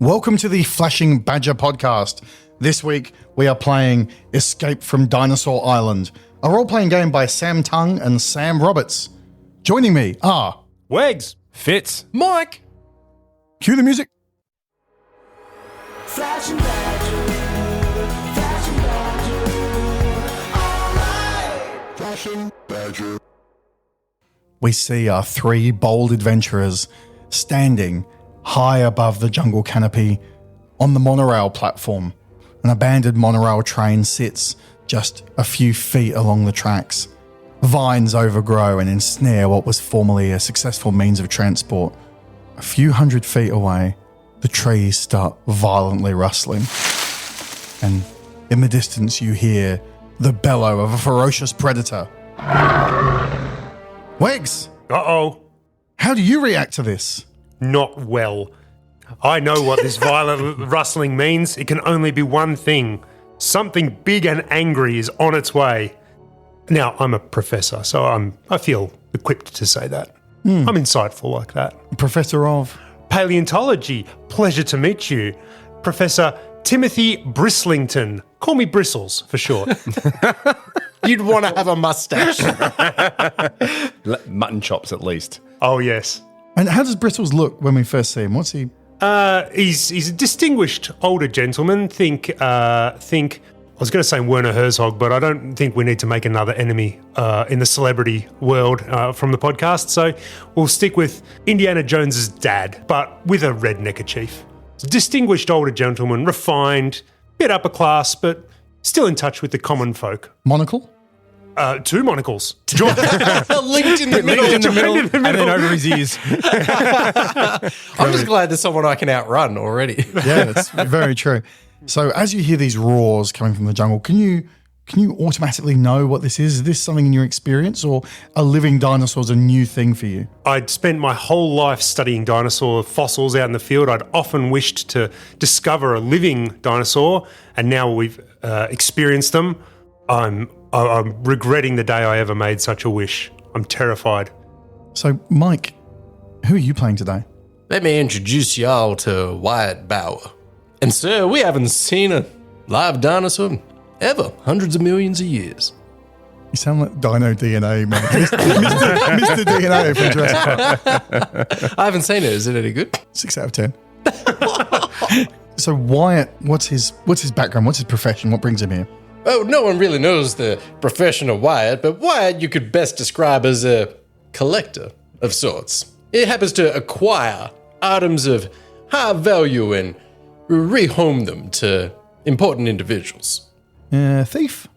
Welcome to the Flashing Badger podcast. This week, we are playing Escape from Dinosaur Island, a role-playing game by Sam Tung and Sam Roberts. Joining me are... Wegs, Fitz, Mike. Cue the music. Flashing Badger, Flashing Badger, alright. Flashing Badger. We see our three bold adventurers standing high above the jungle canopy on the monorail platform. An abandoned monorail train sits just a few feet along the tracks. Vines overgrow and ensnare what was formerly a successful means of transport. A few hundred feet away, the trees start violently rustling. And in the distance, you hear the bellow of a ferocious predator. Wegs, uh-oh, how do you react to this? not well. I know what this violent rustling means. It can only be one thing. Something big and angry is on its way. Now, I'm a professor, so I feel equipped to say that. I'm insightful like that. Professor of? Palaeontology. Pleasure to meet you. Professor Timothy Bristlington. Call me Bristles for short. You'd want to have a mustache. Mutton chops, at least. Oh, yes. And how does Bristles look when we first see him? What's he? He's a distinguished older gentleman. Think. I was going to say Werner Herzog, but I don't think we need to make another enemy in the celebrity world from the podcast. So we'll stick with Indiana Jones's dad, but with a red neckerchief. Distinguished older gentleman, refined, bit upper class, but still in touch with the common folk. Monocle? Two monocles. Linked in the middle. And then over his ears. I'm just glad there's someone I can outrun already. Yeah, that's very true. So as you hear these roars coming from the jungle, can you automatically know what this is? Is this something in your experience, or are living dinosaurs a new thing for you? I'd spent my whole life studying dinosaur fossils out in the field. I'd often wished to discover a living dinosaur, and now we've experienced them. I'm regretting the day I ever made such a wish. I'm terrified. So, Mike, who are you playing today? Let me introduce y'all to Wyatt Bower. And sir, we haven't seen a live dinosaur ever, hundreds of millions of years. You sound like Dino DNA, man. Mr. DNA from Jurassic Park. I haven't seen it. Is it any good? 6 out of 10. So Wyatt, what's his background? What's his profession? What brings him here? Oh, no one really knows the profession of Wyatt, but Wyatt you could best describe as a collector of sorts. He happens to acquire items of high value and rehome them to important individuals. Thief?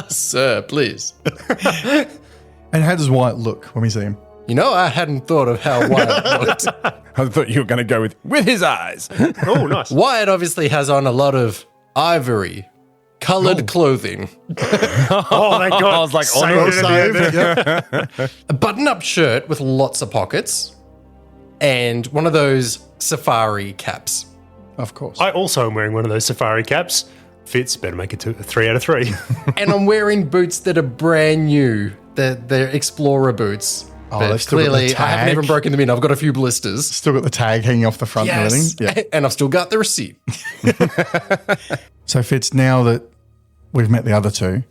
Sir, please. And how does Wyatt look when we see him? You know, I hadn't thought of how Wyatt looked. I thought you were going to go with his eyes. Oh, nice. Wyatt obviously has on a lot of ivory colored clothing. Oh, thank God. I was like, A button-up shirt with lots of pockets. And one of those safari caps. Of course. I also am wearing one of those safari caps. Fitz, better make it to a 3 out of 3. And I'm wearing boots that are brand new. They're Explorer boots. Oh, But they've still got the clearly, I haven't tag. even broken them in. I've got a few blisters. Still got the tag hanging off the front and Yes. everything. Yeah. And I've still got the receipt. So Fitz, now that we've met the other two,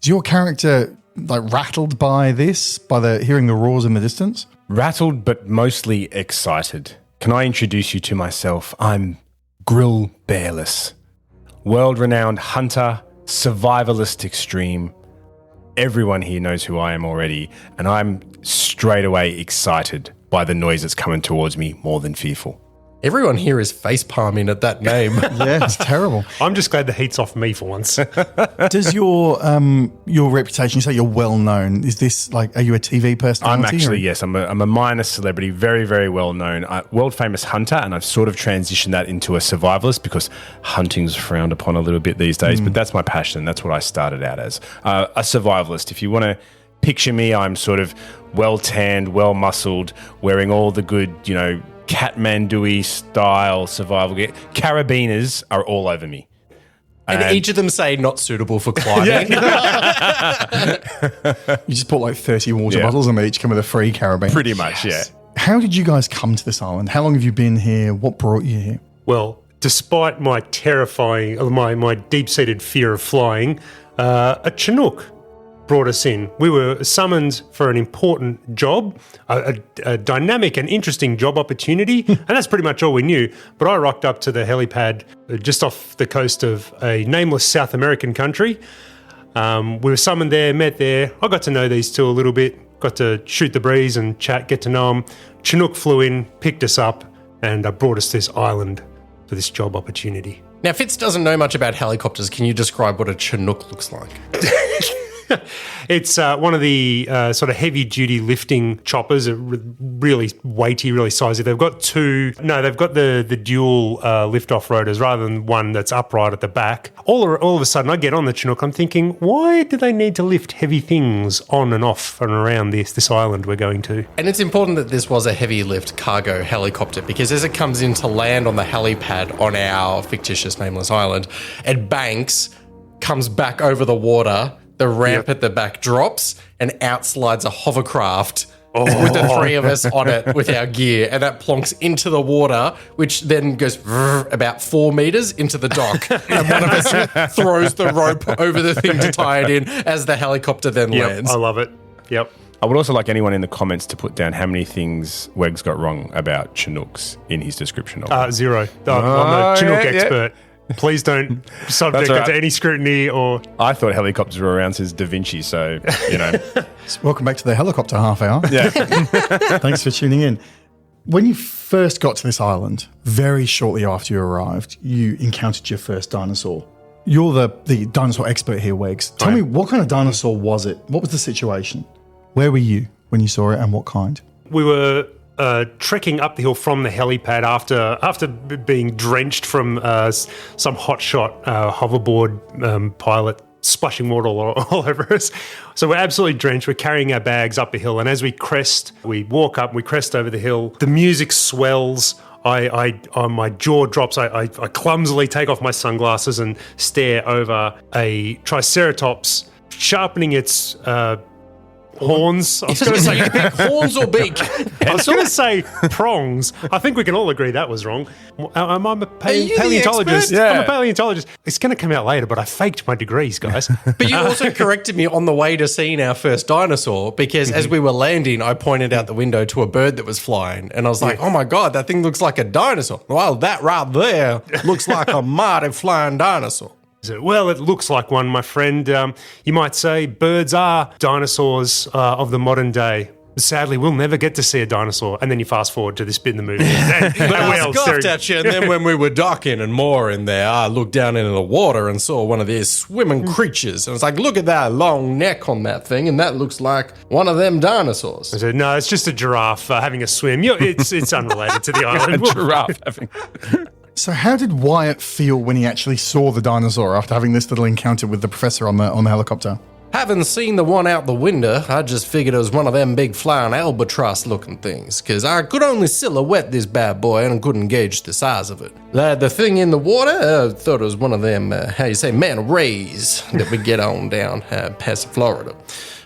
is your character like rattled by this, by the hearing the roars in the distance? Rattled, but mostly excited. Can I introduce you to myself? I'm Grill Bearless, world-renowned hunter, survivalist extreme. Everyone here knows who I am already, and I'm straight away excited by the noise that's coming towards me, more than fearful. Everyone here is face-palming at that name. Yeah, it's terrible. I'm just glad the heat's off me for once. Does your reputation, you say you're well known, is this like, are you a TV personality? I'm actually, or? yes, I'm a minor celebrity, very, very well known, world famous hunter, and I've sort of transitioned that into a survivalist because hunting's frowned upon a little bit these days, but that's my passion. That's what I started out as. A survivalist. If you want to picture me, I'm sort of well tanned, well muscled, wearing all the good, Kathmandu-y style survival gear. Carabiners are all over me. And each of them say not suitable for climbing. You just bought like 30 water bottles and they each come with a free carabiner. Pretty much, yeah. how did you guys come to this island? How long have you been here? What brought you here? Well, despite my my deep-seated fear of flying, a Chinook brought us in. We were summoned for an important job, a dynamic and interesting job opportunity, and that's pretty much all we knew. But I rocked up to the helipad just off the coast of a nameless South American country. We were summoned there, met there. I got to know these two a little bit, got to shoot the breeze and chat, get to know them. Chinook flew in, picked us up, and brought us to this island for this job opportunity. Now, Fitz doesn't know much about helicopters. Can you describe what a Chinook looks like? It's one of the sort of heavy-duty lifting choppers, really weighty, really sizey. They've got the dual lift-off rotors rather than one that's upright at the back. All of a sudden, I get on the Chinook, I'm thinking, why do they need to lift heavy things on and off and around this island we're going to? And it's important that this was a heavy lift cargo helicopter because as it comes in to land on the helipad on our fictitious nameless island, it banks, comes back over the water, the ramp at the back drops, and out slides a hovercraft with the three of us on it with our gear, and that plonks into the water, which then goes about 4 meters into the dock, and one of us throws the rope over the thing to tie it in as the helicopter then lands. I love it. Yep. I would also like anyone in the comments to put down how many things Wegs got wrong about Chinooks in his description of them. 0. I'm a Chinook expert. Please don't subject it to any scrutiny or... I thought helicopters were around since Da Vinci, so, you know. Welcome back to the helicopter half hour. Yeah. Thanks for tuning in. When you first got to this island, very shortly after you arrived, you encountered your first dinosaur. You're the dinosaur expert here, Wegs. Tell me, what kind of dinosaur was it? What was the situation? Where were you when you saw it, and what kind? We were trekking up the hill from the helipad after being drenched from some hotshot hoverboard pilot splashing water all over us. So we're absolutely drenched. We're carrying our bags up a hill, and as we walk up, we crest over the hill. The music swells. My jaw drops. I clumsily take off my sunglasses and stare over a Triceratops sharpening its horns. I was going to say horns or beak. I was going to say prongs. I think we can all agree that was wrong. I'm a paleontologist. Yeah. I'm a paleontologist. It's going to come out later, but I faked my degrees, guys. But you also corrected me on the way to seeing our first dinosaur because as we were landing, I pointed out the window to a bird that was flying. And I was like, oh my God, that thing looks like a dinosaur. Well, that right there looks like a mighty flying dinosaur. Well, it looks like one, my friend. You might say birds are dinosaurs of the modern day. Sadly, we'll never get to see a dinosaur. And then you fast forward to this bit in the movie. I scoffed at you, and then when we were docking and mooring there, I looked down into the water and saw one of these swimming creatures. And I was like, look at that long neck on that thing, and that looks like one of them dinosaurs. I said, no, it's just a giraffe having a swim. It's unrelated to the island. A giraffe having... So how did Wyatt feel when he actually saw the dinosaur after having this little encounter with the professor on the helicopter? Having seen the one out the window, I just figured it was one of them big flying albatross-looking things, because I could only silhouette this bad boy and couldn't gauge the size of it. The thing in the water, I thought it was one of them, manta rays that we get on down past Florida.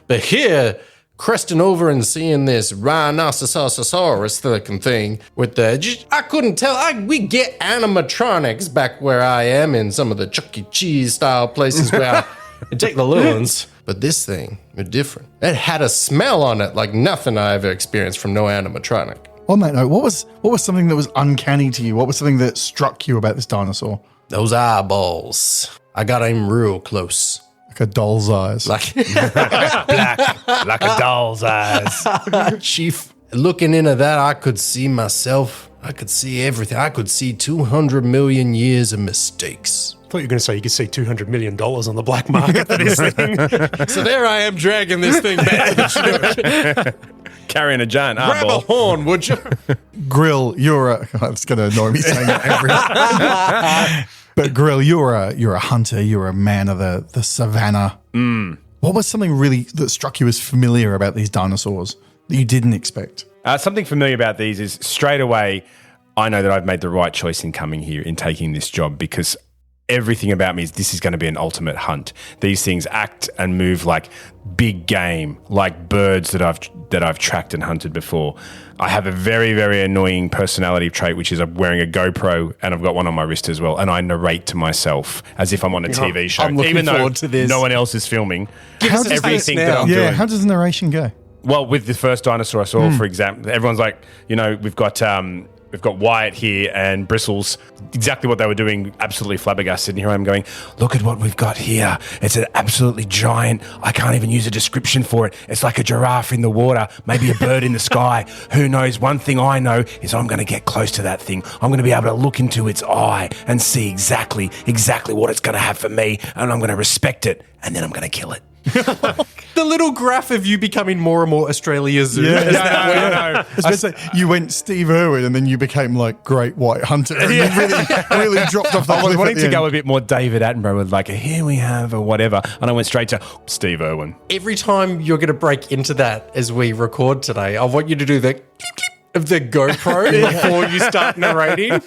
But here, cresting over and seeing this rhinoceros-looking thing with I couldn't tell. We get animatronics back where I am in some of the Chuck E. Cheese style places where I take the little ones. But this thing was different. It had a smell on it like nothing I ever experienced from no animatronic. On that note, what was something that was uncanny to you? What was something that struck you about this dinosaur? Those eyeballs. I got him real close. Like a doll's eyes. Like like a doll's eyes. Chief, looking into that, I could see myself. I could see everything. I could see 200 million years of mistakes. I thought you were going to say you could see $200 million on the black market for this thing. So there I am dragging this thing back to the Chinook. Carrying a giant Grab eyeball. a horn, would you? Grill, it's going to annoy me saying that every... But Grill, you're a hunter. You're a man of the savannah. What was something really that struck you as familiar about these dinosaurs that you didn't expect? Something familiar about these is straight away, I know that I've made the right choice in coming here, in taking this job, because everything about me is this is going to be an ultimate hunt. These things act and move like big game, like birds that I've tracked and hunted before. I have a very, very annoying personality trait, which is I'm wearing a GoPro and I've got one on my wrist as well, and I narrate to myself as if I'm on a TV show. I'm looking even though forward to this. no one else is filming. How does Everything this that now. I'm Yeah, doing. how does the narration go? Well, with the first dinosaur I saw, for example, everyone's like, we've got Wyatt here and Bristles, exactly what they were doing, absolutely flabbergasted. And here I am going, look at what we've got here. It's an absolutely giant, I can't even use a description for it. It's like a giraffe in the water, maybe a bird in the sky. Who knows? One thing I know is I'm going to get close to that thing. I'm going to be able to look into its eye and see exactly what it's going to have for me. And I'm going to respect it. And then I'm going to kill it. The little graph of you becoming more and more Australia Zoo. No. Especially you went Steve Irwin and then you became like Great White Hunter and then really dropped off the I was cliff wanting at the to go end. a bit more David Attenborough with like a here we have or whatever. And I went straight to Steve Irwin. Every time you're going to break into that as we record today, I want you to do the clip of the GoPro before you start narrating.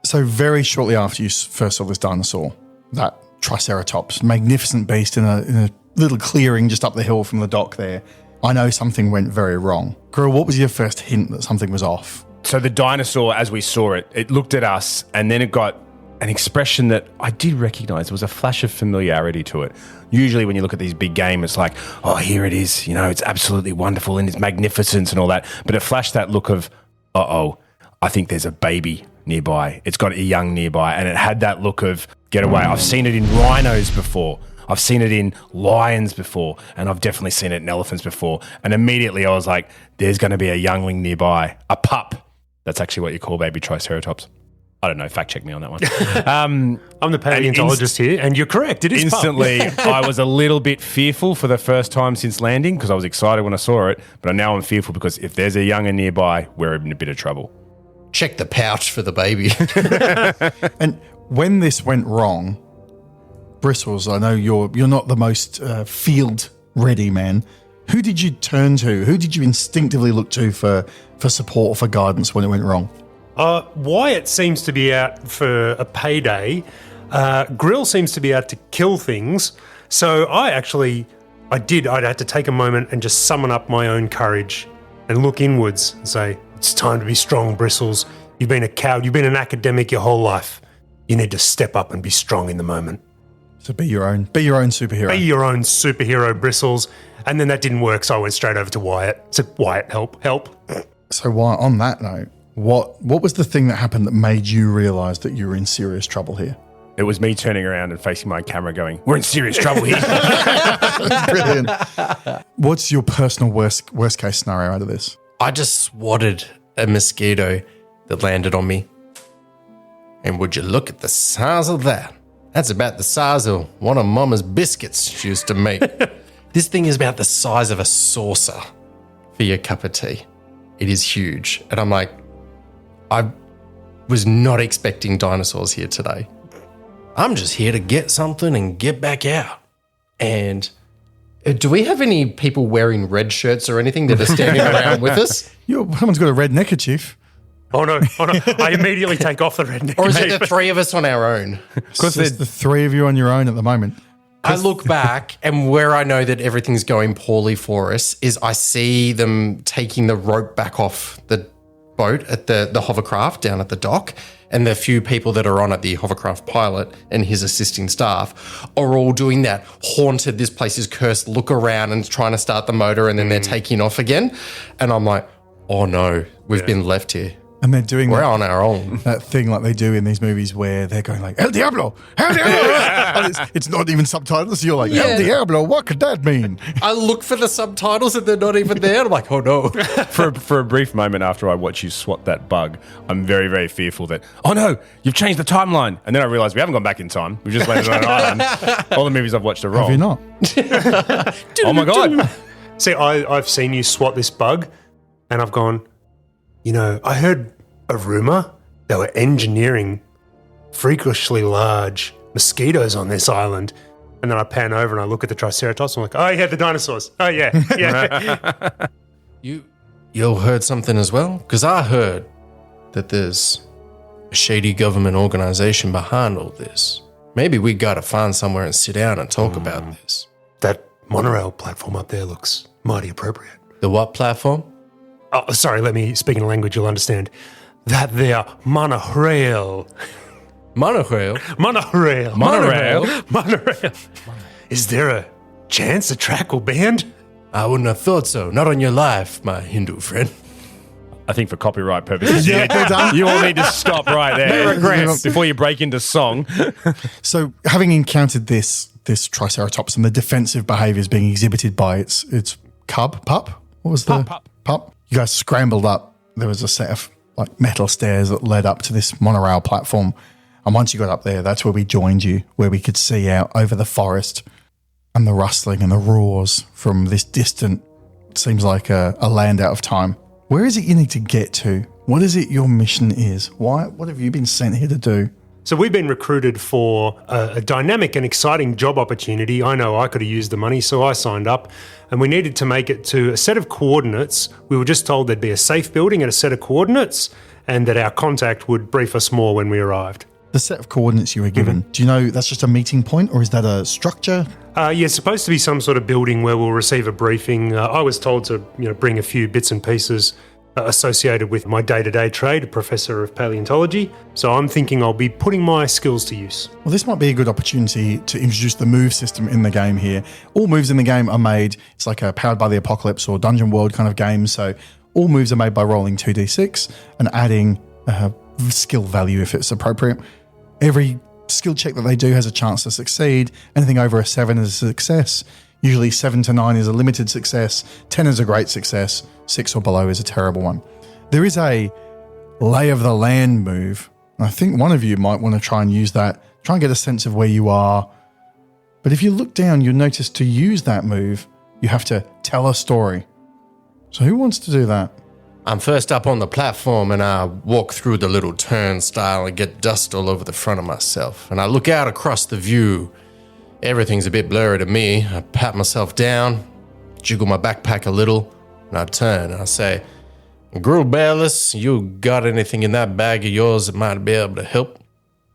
So very shortly after you first saw this dinosaur, that Triceratops, magnificent beast in a little clearing just up the hill from the dock there, I know something went very wrong. Grill, what was your first hint that something was off? So the dinosaur, as we saw it, it looked at us and then it got an expression that I did recognize. There was a flash of familiarity to it. Usually when you look at these big game, it's like, oh, here it is. It's absolutely wonderful in its magnificence and all that. But it flashed that look of, uh-oh, I think there's a baby nearby. It's got a young nearby. And it had that look of, get away. I've seen it in rhinos before. I've seen it in lions before, and I've definitely seen it in elephants before. And immediately I was like, there's going to be a youngling nearby, a pup. That's actually what you call baby Triceratops. I don't know. Fact check me on that one. I'm the paleontologist here, and you're correct. It is Instantly, I was a little bit fearful for the first time since landing because I was excited when I saw it. But now I'm fearful because if there's a younger nearby, we're in a bit of trouble. Check the pouch for the baby. And when this went wrong, Bristles, I know you're not the most field ready man. Who did you turn to? Who did you instinctively look to for support, for guidance when it went wrong? Wyatt seems to be out for a payday. Grill seems to be out to kill things. So I'd had to take a moment and just summon up my own courage and look inwards and say, it's time to be strong, Bristles. You've been a coward. You've been an academic your whole life. You need to step up and be strong in the moment. So be your own superhero. Be your own superhero, Bristles. And then that didn't work, so I went straight over to Wyatt. Said, Wyatt, help. So on that note, what was the thing that happened that made you realise that you were in serious trouble here? It was me turning around and facing my camera going, we're in serious trouble here. Brilliant. What's your personal worst case scenario out of this? I just swatted a mosquito that landed on me. And would you look at the size of that? That's about the size of one of Mama's biscuits she used to make. This thing is about the size of a saucer for your cup of tea. It is huge. And I'm like, I was not expecting dinosaurs here today. I'm just here to get something and get back out. And do we have any people wearing red shirts or anything that are standing around with us? Someone's got a red neckerchief. Oh no. I immediately take off the red Or is it the three of us on our own? Because there's the three of you on your own at the moment. I look back and where I know that everything's going poorly for us is I see them taking the rope back off the boat at the hovercraft down at the dock, and the few people that are on it, the hovercraft pilot and his assisting staff, are all doing that haunted, this place is cursed, look around and trying to start the motor, and then they're taking off again. And I'm like, oh no, we've been left here. And they're doing We're on our own. that thing like they do in these movies where they're going like, El Diablo! El Diablo! And it's not even subtitles. You're like, El Diablo, what could that mean? I look for the subtitles and they're not even there. I'm like, oh no. For a brief moment after I watch you swat that bug, I'm very, very fearful that, oh no, you've changed the timeline. And then I realised we haven't gone back in time. We've just landed on an island. All the movies I've watched are wrong. Have you not? Oh my God. See, I've seen you swat this bug, and I've gone, I heard a rumor they were engineering freakishly large mosquitoes on this island. And then I pan over and I look at the Triceratops. I'm like, oh yeah, the dinosaurs. Oh yeah. You all heard something as well? Because I heard that there's a shady government organization behind all this. Maybe we gotta find somewhere and sit down and talk about this. That monorail platform up there looks mighty appropriate. The what platform? Oh, sorry, let me speak in a language you'll understand. That there monorail. Monorail? Monorail. Monorail? Monorail. Is there a chance the track will bend? I wouldn't have thought so. Not on your life, my Hindu friend. I think for copyright purposes, done. you all need to stop right there regrets. before you break into song. So, having encountered this Triceratops and the defensive behaviours being exhibited by its pup? What was the pup? You guys scrambled up. There was a set of like metal stairs that led up to this monorail platform. And once you got up there, that's where we joined you, where we could see out over the forest and the rustling and the roars from this distant, seems like a land out of time. Where is it you need to get to? What is it your mission is? What have you been sent here to do? So we've been recruited for a dynamic and exciting job opportunity. I know I could have used the money, so I signed up. And we needed to make it to a set of coordinates. We were just told there'd be a safe building and a set of coordinates, and that our contact would brief us more when we arrived. The set of coordinates you were given, do you know that's just a meeting point or is that a structure? Yeah, it's supposed to be some sort of building where we'll receive a briefing. I was told to bring a few bits and pieces associated with my day-to-day trade, a professor of paleontology. So I'm thinking I'll be putting my skills to use. Well, this might be a good opportunity to introduce the move system in the game here. All moves in the game are made, it's like a Powered by the Apocalypse or Dungeon World kind of game. So all moves are made by rolling 2d6 and adding skill value if it's appropriate. Every skill check that they do has a chance to succeed. Anything over a 7 is a success. Usually 7 to 9 is a limited success. 10 is a great success. 6 or below is a terrible one. There is a lay of the land move. I think one of you might want to try and use that. Try and get a sense of where you are. But if you look down, you'll notice to use that move, you have to tell a story. So who wants to do that? I'm first up on the platform and I walk through the little turnstile and get dust all over the front of myself. And I look out across the view. Everything's a bit blurry to me. I pat myself down, jiggle my backpack a little, and I turn and I say, Grilled Bearless, you got anything in that bag of yours that might be able to help?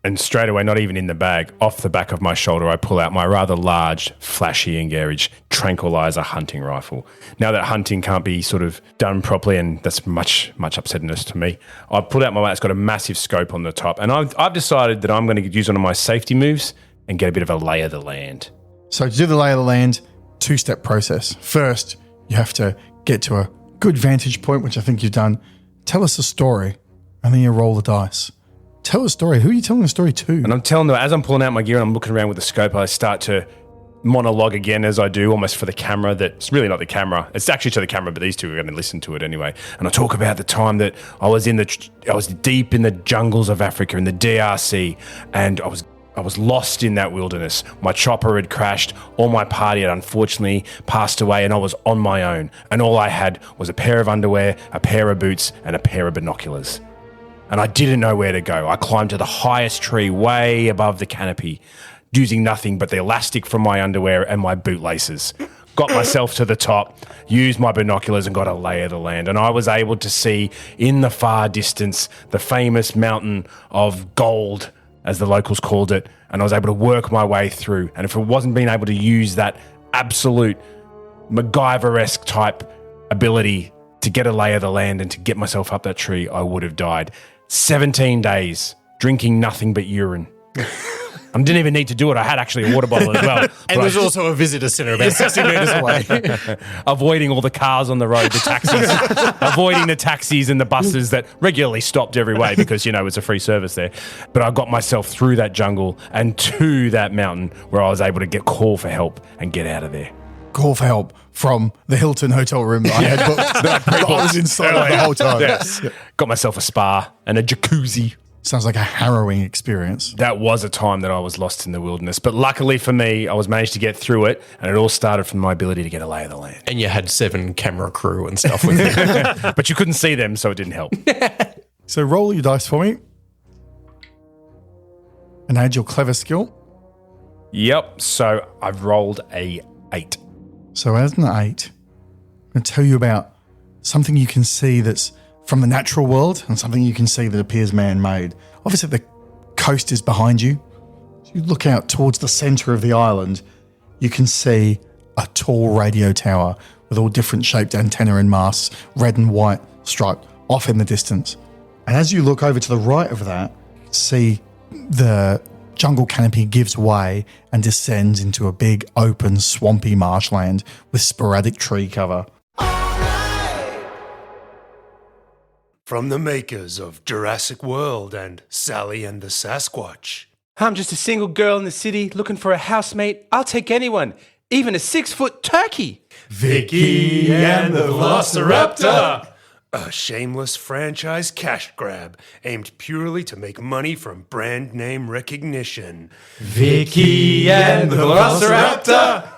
And straight away, not even in the bag, off the back of my shoulder, I pull out my rather large, flashy Engage tranquilizer hunting rifle. Now that hunting can't be sort of done properly, and that's much upsettingness to me, I pulled out my wallet. It's got a massive scope on the top, and I've decided that I'm going to use one of my safety moves and get a bit of a lay of the land. So to do the lay of the land, 2-step process. First, you have to get to a good vantage point, which I think you've done. Tell us a story, and then you roll the dice. Tell a story. Who are you telling a story to? And I'm telling them, as I'm pulling out my gear and I'm looking around with the scope, I start to monologue again as I do, almost for the camera. That's really not the camera. It's actually to the camera, but these two are going to listen to it anyway. And I talk about the time that I was deep in the jungles of Africa, in the DRC, and I was lost in that wilderness. My chopper had crashed. All my party had unfortunately passed away, and I was on my own. And all I had was a pair of underwear, a pair of boots, and a pair of binoculars. And I didn't know where to go. I climbed to the highest tree way above the canopy, using nothing but the elastic from my underwear and my bootlaces. Got myself to the top, used my binoculars and got a lay of the land. And I was able to see in the far distance the famous mountain of gold, as the locals called it. And I was able to work my way through. And if it wasn't being able to use that absolute MacGyver-esque type ability to get a lay of the land and to get myself up that tree, I would have died. 17 days, drinking nothing but urine. I didn't even need to do it. I had actually a water bottle as well. And there's also a visitor center about 60 meters away. Avoiding all the cars on the road, the taxis, avoiding the taxis and the buses that regularly stopped every way because, it's a free service there. But I got myself through that jungle and to that mountain where I was able to call for help and get out of there. Call for help from the Hilton hotel room that I had booked. that I was inside of the whole time. Yes. Got myself a spa and a jacuzzi. Sounds like a harrowing experience. That was a time that I was lost in the wilderness. But luckily for me, I was managed to get through it, and it all started from my ability to get a lay of the land. And you had 7 camera crew and stuff with you. But you couldn't see them, so it didn't help. So roll your dice for me. And add your clever skill. Yep, so I've rolled a 8. So as an 8, I'm going to tell you about something you can see that's from the natural world and something you can see that appears man-made. Obviously, the coast is behind you. As you look out towards the center of the island, you can see a tall radio tower with all different shaped antenna and masts, red and white striped, off in the distance. And as you look over to the right of that, you see the jungle canopy gives way and descends into a big, open, swampy marshland with sporadic tree cover. From the makers of Jurassic World and Sally and the Sasquatch. I'm just a single girl in the city looking for a housemate. I'll take anyone, even a 6-foot turkey. Vicky and the Velociraptor! A shameless franchise cash grab aimed purely to make money from brand name recognition. Vicky and the Velociraptor!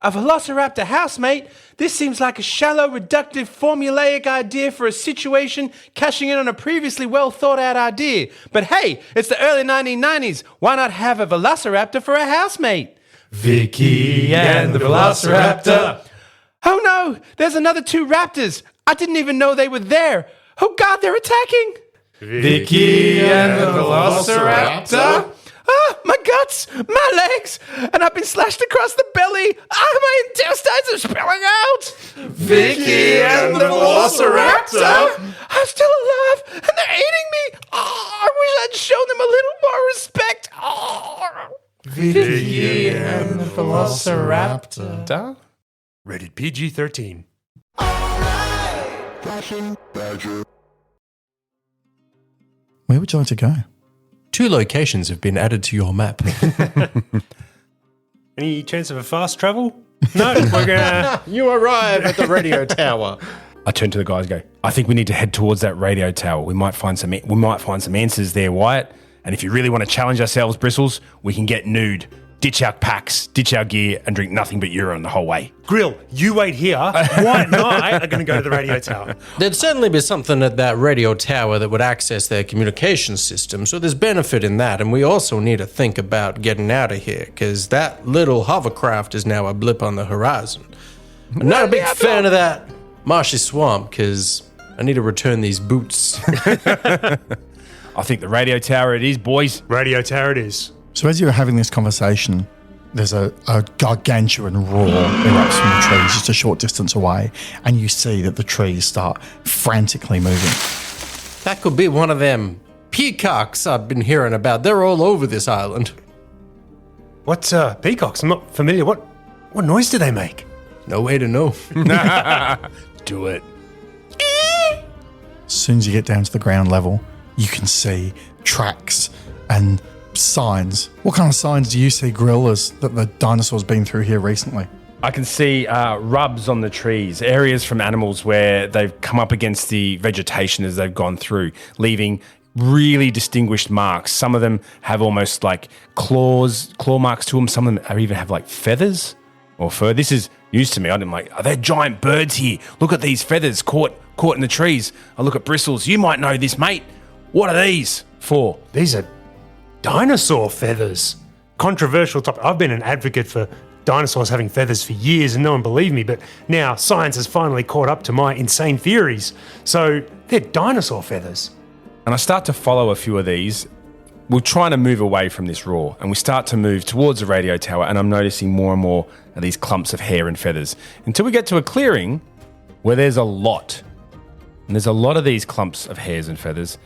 A Velociraptor housemate? This seems like a shallow, reductive, formulaic idea for a situation cashing in on a previously well-thought-out idea. But hey, it's the early 1990s. Why not have a Velociraptor for a housemate? Vicky and the Velociraptor! Oh no, there's another 2 raptors. I didn't even know they were there. Oh God, they're attacking. Vicky and the Velociraptor! Ah, my guts, my legs, and I've been slashed across the belly. Ah, my intestines are spilling out. Vicky and the Velociraptor! I'm still alive, and they're eating me. Oh, I wish I'd shown them a little more respect. Oh. Vicky and the Velociraptor. Rated PG-13. Flashing badger. Where would you like to go? 2 locations have been added to your map. Any chance of a fast travel? No, we're gonna... You arrive at the radio tower. I turn to the guys and go, I think we need to head towards that radio tower. We might find some answers there, Wyatt. And if you really want to challenge ourselves, Bristles, we can get nude, ditch our packs, ditch our gear, and drink nothing but urine the whole way. Grill, you wait here. Wyatt and I are going to go to the radio tower. There'd certainly be something at that radio tower that would access their communication system, so there's benefit in that. And we also need to think about getting out of here, because that little hovercraft is now a blip on the horizon. I'm not a big fan of that marshy swamp, because I need to return these boots. I think the radio tower it is, boys. Radio tower it is. So as you're having this conversation, there's a gargantuan roar erupts from the trees just a short distance away, and you see that the trees start frantically moving. That could be one of them peacocks I've been hearing about. They're all over this island. What's peacocks? I'm not familiar. What noise do they make? No way to know. Do it. As soon as you get down to the ground level, you can see tracks and signs. What kind of signs do you see, Grill, as that the dinosaurs been through here recently? I can see rubs on the trees, areas from animals where they've come up against the vegetation as they've gone through, leaving really distinguished marks. Some of them have almost like claw marks to them. Some of them even have like feathers or fur. This is news to me. I'm like, are there giant birds here? Look at these feathers caught in the trees. I look at Bristles. You might know this, mate. What are these for? These are dinosaur feathers. Controversial topic. I've been an advocate for dinosaurs having feathers for years and no one believed me, but now science has finally caught up to my insane theories. So they're dinosaur feathers. And I start to follow a few of these. We're trying to move away from this roar, and we start to move towards the radio tower, and I'm noticing more and more of these clumps of hair and feathers until we get to a clearing where there's a lot. And there's a lot of these clumps of hairs and feathers.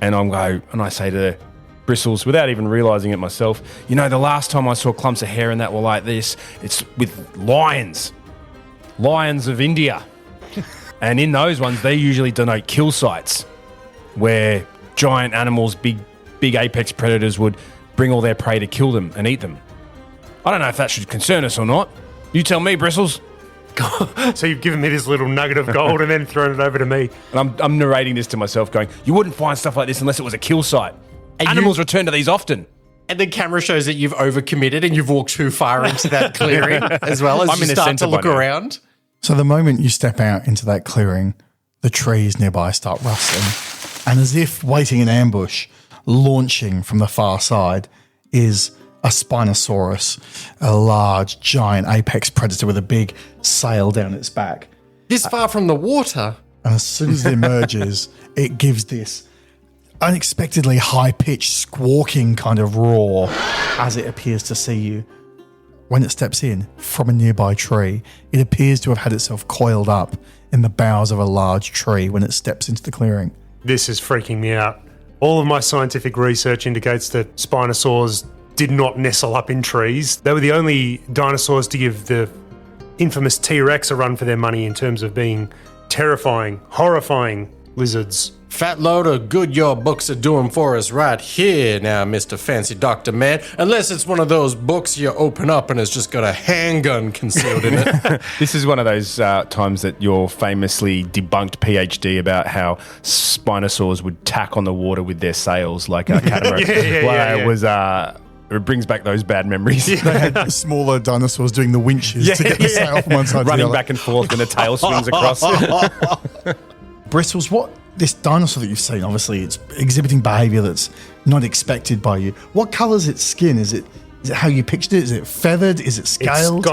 And I say to Bristles, without even realising it myself, you know, the last time I saw clumps of hair and that were like this, it's with lions of India. And in those ones, they usually denote kill sites where giant animals, big apex predators would bring all their prey to kill them and eat them. I don't know if that should concern us or not. You tell me, Bristles. So you've given me this little nugget of gold and then thrown it over to me. And I'm narrating this to myself going, you wouldn't find stuff like this unless it was a kill site. Animals return to these often. And the camera shows that you've overcommitted and you've walked too far into that clearing as well as you start to look around. So the moment you step out into that clearing, the trees nearby start rustling. And as if waiting in ambush, launching from the far side, is a Spinosaurus, a large, giant apex predator with a big sail down its back. This far from the water, And as soon as it emerges, it gives this unexpectedly high-pitched, squawking kind of roar as it appears to see you. When it steps in from a nearby tree, it appears to have had itself coiled up in the boughs of a large tree when it steps into the clearing. This is freaking me out. All of my scientific research indicates that Spinosaurs did not nestle up in trees. They were the only dinosaurs to give the infamous T-Rex a run for their money in terms of being terrifying, horrifying lizards. Fat load of good your books are doing for us right here now, Mr. Fancy Doctor Man. Unless it's one of those books you open up and it's just got a handgun concealed in it. This is one of those times that your famously debunked PhD about how Spinosaurs would tack on the water with their sails like a catamaran. It brings back those bad memories. They had smaller dinosaurs doing the winches to get the sail from one side to the Running other. back and forth and a tail swings across. Bristles, what this dinosaur that you've seen, obviously it's exhibiting behavior that's not expected by you. What color's its skin? Is it how you pictured it? Is it feathered? Is it scaled?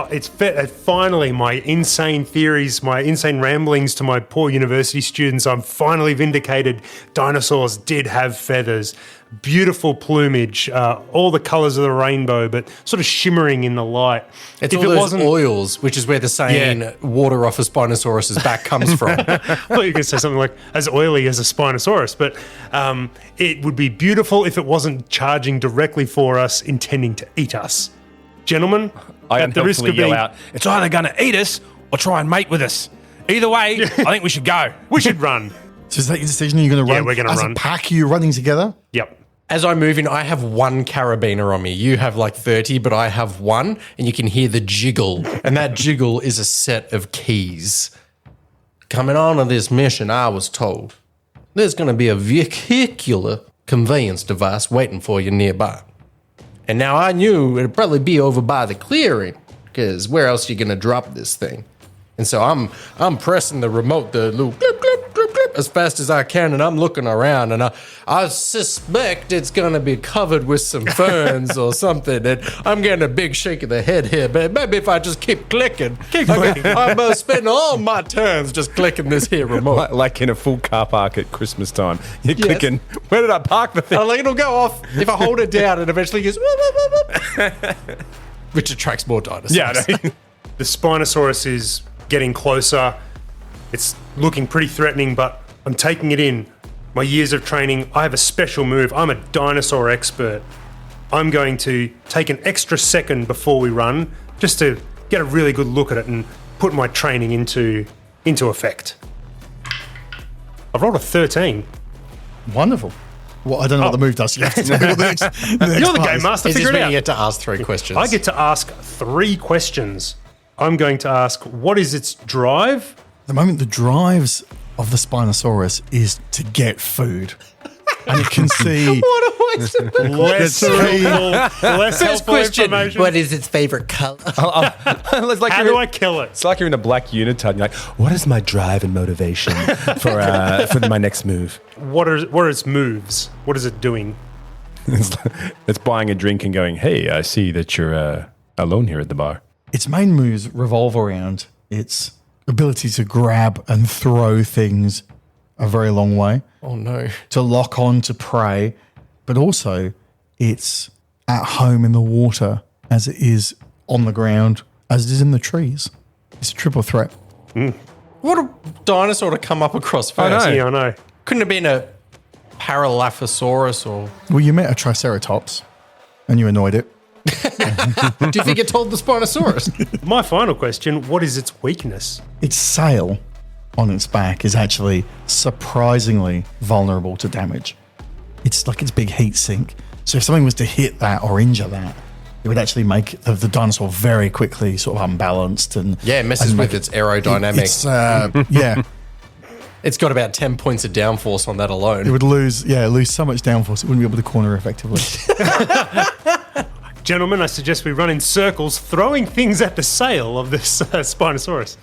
Finally, my insane theories, my insane ramblings to my poor university students, I'm finally vindicated. Dinosaurs did have feathers. Beautiful plumage, all the colours of the rainbow, but sort of shimmering in the light. It's all those oils, which is where the saying water off a Spinosaurus's back comes from. I thought you were going to say something like as oily as a Spinosaurus, but it would be beautiful if it wasn't charging directly for us, intending to eat us. Gentlemen, I at the risk unhelpfully of yell being out, it's either going to eat us or try and mate with us. Either way, I think we should go. we should run. So is that your decision? You're going to run? Yeah, we're gonna As run. a pack, you're running together? Yep. As I move in, I have one carabiner on me. You have like 30, but I have one, and you can hear the jiggle. And that jiggle is a set of keys. Coming on to this mission, I was told there's going to be a vehicular conveyance device waiting for you nearby. And now I knew it'd probably be over by the clearing, because where else are you going to drop this thing? And so I'm pressing the remote, the little clip, clip, clip, clip, as fast as I can, and I'm looking around, and I suspect it's going to be covered with some ferns or something, and I'm getting a big shake of the head here, but maybe if I just keep clicking, I'm going to spend all my turns just clicking this here remote. Like in a full car park at Christmas time. You're clicking, where did I park the thing? I think it'll go off if I hold it down, and eventually goes, whoop, whoop, whoop, whoop. Which attracts more dinosaurs. Yeah, I know. The Spinosaurus is getting closer. It's looking pretty threatening, but I'm taking it in. My years of training, I have a special move. I'm a dinosaur expert. I'm going to take an extra second before we run just to get a really good look at it and put my training into effect. I've rolled a 13. Wonderful. Well, I don't know what the move does. You have to tell me what the next You're the part game is. master. Is this Figure it when out. you get to ask 3 questions? I get to ask 3 questions. I'm going to ask, what is its drive? At the moment, the drives of the Spinosaurus is to get food. And it can see What a waste of Less helpful information. What is its favorite color? It's like How you're do in- I kill it? It's like you're in a black unitard. And you're like, what is my drive and motivation for my next move? What are its moves? What is it doing? It's buying a drink and going, hey, I see that you're alone here at the bar. its main moves revolve around its ability to grab and throw things a very long way. Oh no. To lock on to prey, but also it's at home in the water as it is on the ground, as it is in the trees. It's a triple threat. What a dinosaur to come up across first. Yeah, I know. Couldn't have been a Paralaphosaurus or... Well, you met a Triceratops and you annoyed it. Do you think it told the Spinosaurus? My final question, what is its weakness? Its sail on its back is actually surprisingly vulnerable to damage. It's like its big heat sink. So if something was to hit that or injure that, it would actually make the dinosaur very quickly sort of unbalanced and Yeah, it messes and with make its aerodynamics. yeah, It's got about 10 points of downforce on that alone. it would lose so much downforce it wouldn't be able to corner effectively. Gentlemen, I suggest we run in circles, throwing things at the sail of this Spinosaurus.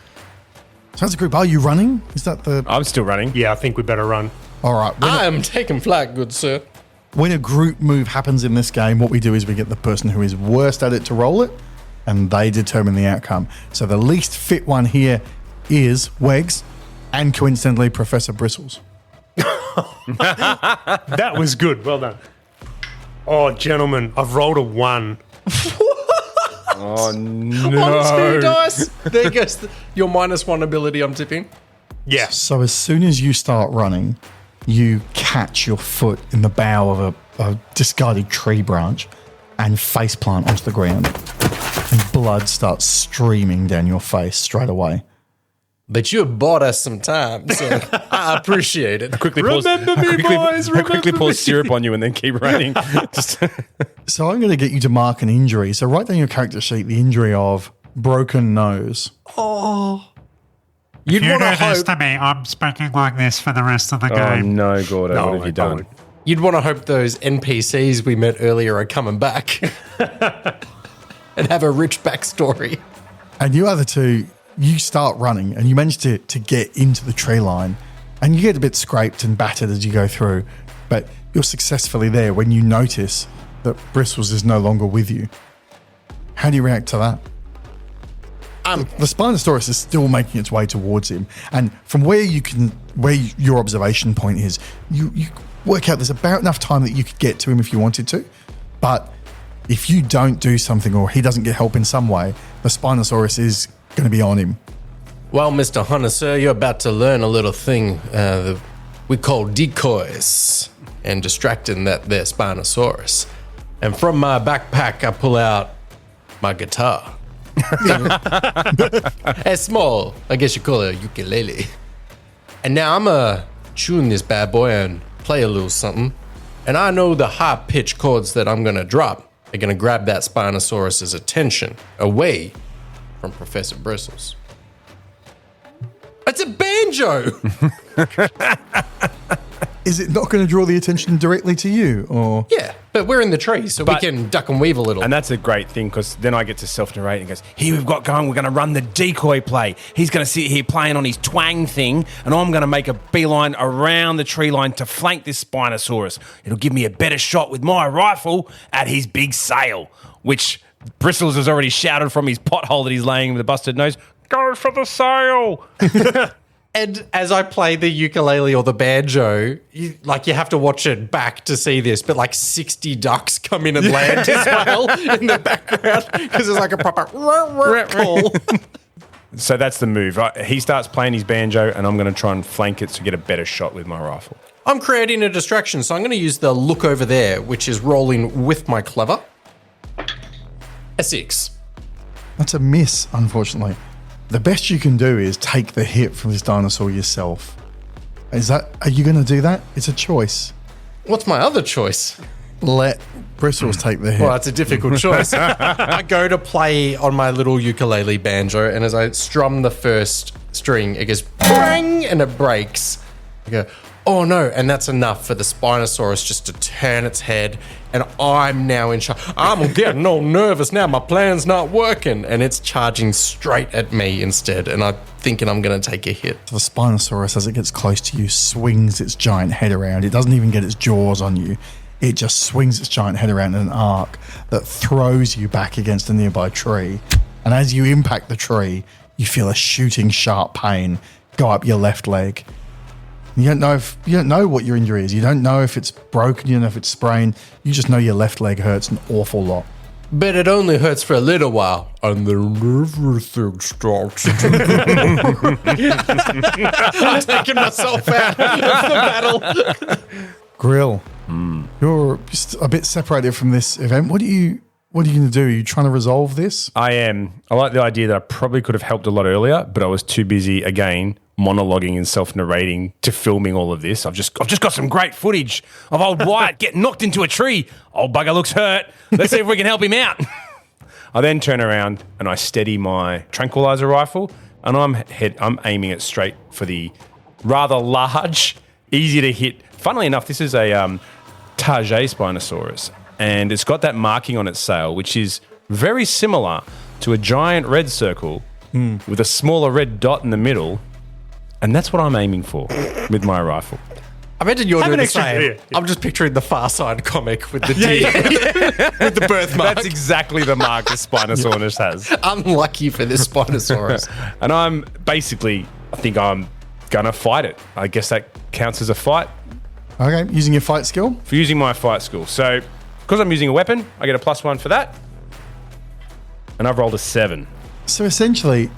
So as a group, are you running? Is that the I'm still running. Yeah, I think we better run. all right? I am taking flight, good sir. When a group move happens in this game, what we do is we get the person who is worst at it to roll it, and they determine the outcome. So the least fit one here is Wegs. and coincidentally, Professor Bristles. That was good. Well done. Oh, gentlemen, I've rolled a 1. Oh, On no. 2 dice. There goes your -1 ability I'm tipping. Yes. So as soon as you start running, you catch your foot in the bough of a discarded tree branch and faceplant onto the ground. And blood starts streaming down your face straight away. But you have bought us some time, so I appreciate it. Quickly Remember me, boys, I quickly remember pour me. syrup on you and then keep running. Just So I'm going to get you to mark an injury. So write down your character sheet the injury of broken nose. You'd You want do to this hope. to me, I'm speaking like this for the rest of the oh game. no, Gordo, No, what have you I done? won't. You'd want to hope those NPCs we met earlier are coming back and have a rich backstory. And you other two, you start running and you manage to get into the tree line and you get a bit scraped and battered as you go through, but you're successfully there when you notice that Bristles is no longer with you. How do you react to that? The Spinosaurus is still making its way towards him, and from where your observation point is, you work out there's about enough time that you could get to him if you wanted to, but if you don't do something or he doesn't get help in some way, the Spinosaurus is going to be on him. Well, Mr. Hunter, sir, you're about to learn a little thing that we call decoys and distracting that there Spinosaurus. And from my backpack, I pull out my guitar. A small, I guess you call it a ukulele. And now I'm going to tune this bad boy and play a little something. And I know the high-pitched chords that I'm going to drop are going to grab that Spinosaurus's attention away from Professor Bristles. It's a banjo! Is it not going to draw the attention directly to you, or Yeah, but we're in the tree, so we can duck and weave a little. And that's a great thing because then I get to self-narrate and goes, here we've got going, we're going to run the decoy play. He's going to sit here playing on his twang thing and I'm going to make a beeline around the tree line to flank this Spinosaurus. It'll give me a better shot with my rifle at his big sail, which Bristles has already shouted from his pothole that he's laying with a busted nose, go for the sail. And as I play the ukulele or the banjo, you have to watch it back to see this, but like 60 ducks come in and land as well in the background because it's like a proper call. So that's the move. He starts playing his banjo and I'm going to try and flank it to get a better shot with my rifle. I'm creating a distraction, so I'm going to use the look over there, which is rolling with my clever. A 6. that's a miss, unfortunately. The best you can do is take the hit from this dinosaur yourself. Are you going to do that? It's a choice. What's my other choice? Let Bristles take the hit. Well, that's a difficult choice. I go to play on my little ukulele banjo, and as I strum the first string, it goes bang, and it breaks. I go, oh no, and that's enough for the Spinosaurus just to turn its head, and I'm now in charge. I'm getting all nervous now, my plan's not working, and it's charging straight at me instead, and I'm thinking I'm going to take a hit. The Spinosaurus, as it gets close to you, swings its giant head around. It doesn't even get its jaws on you. It just swings its giant head around in an arc that throws you back against a nearby tree. And as you impact the tree, you feel a shooting sharp pain go up your left leg. You don't know what your injury is. You don't know if it's broken. You don't know if it's sprained. You just know your left leg hurts an awful lot. But it only hurts for a little while, and then everything starts to I'm taking myself out of the battle. Grill, you're just a bit separated from this event. What are you going to do? Are you trying to resolve this? I am. I like the idea that I probably could have helped a lot earlier, but I was too busy, again, monologuing and self-narrating to filming all of this. I've just got some great footage of old Wyatt getting knocked into a tree. Old bugger looks hurt. Let's see if we can help him out. I then turn around and I steady my tranquilizer rifle and I'm aiming it straight for the rather large, easy to hit. Funnily enough, this is a Target Spinosaurus, and it's got that marking on its sail, which is very similar to a giant red circle with a smaller red dot in the middle. And that's what I'm aiming for with my rifle. I imagine you're Have doing an the extra- same. yeah, yeah. I'm just picturing the Far Side comic with the D, with the birthmark. That's exactly the mark the Spinosaurus has. Unlucky for this Spinosaurus. And I'm basically, I think I'm gonna fight it. I guess that counts as a fight Okay, using your fight skill. for using my fight skill. So, because I'm using a weapon, I get a +1 for that. And I've rolled a 7. So essentially,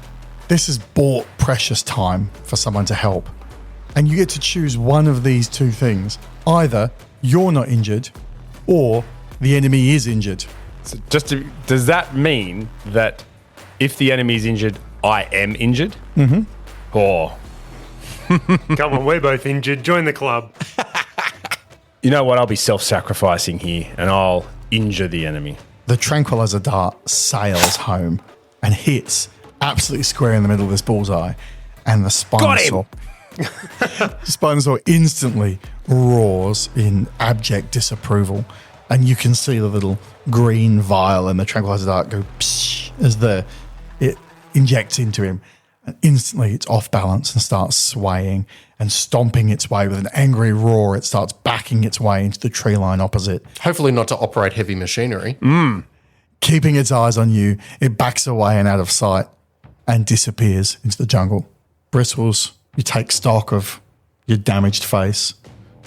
this has bought precious time for someone to help. And you get to choose one of these two things. Either you're not injured, or the enemy is injured. So does that mean that if the enemy is injured, I am injured? Mm-hmm. Oh, Come on, we're both injured. Join the club. you know what? I'll be self-sacrificing here, and I'll injure the enemy. The tranquilizer dart sails home and hits absolutely square in the middle of this bullseye. And the Spinosaur... the Spinosaur instantly roars in abject disapproval. And you can see the little green vial and the tranquilizer dart go psh as it injects into him. And instantly it's off balance and starts swaying and stomping its way with an angry roar. It starts backing its way into the tree line opposite. Hopefully not to operate heavy machinery. Keeping its eyes on you, it backs away and out of sight and disappears into the jungle. Bristles, you take stock of your damaged face.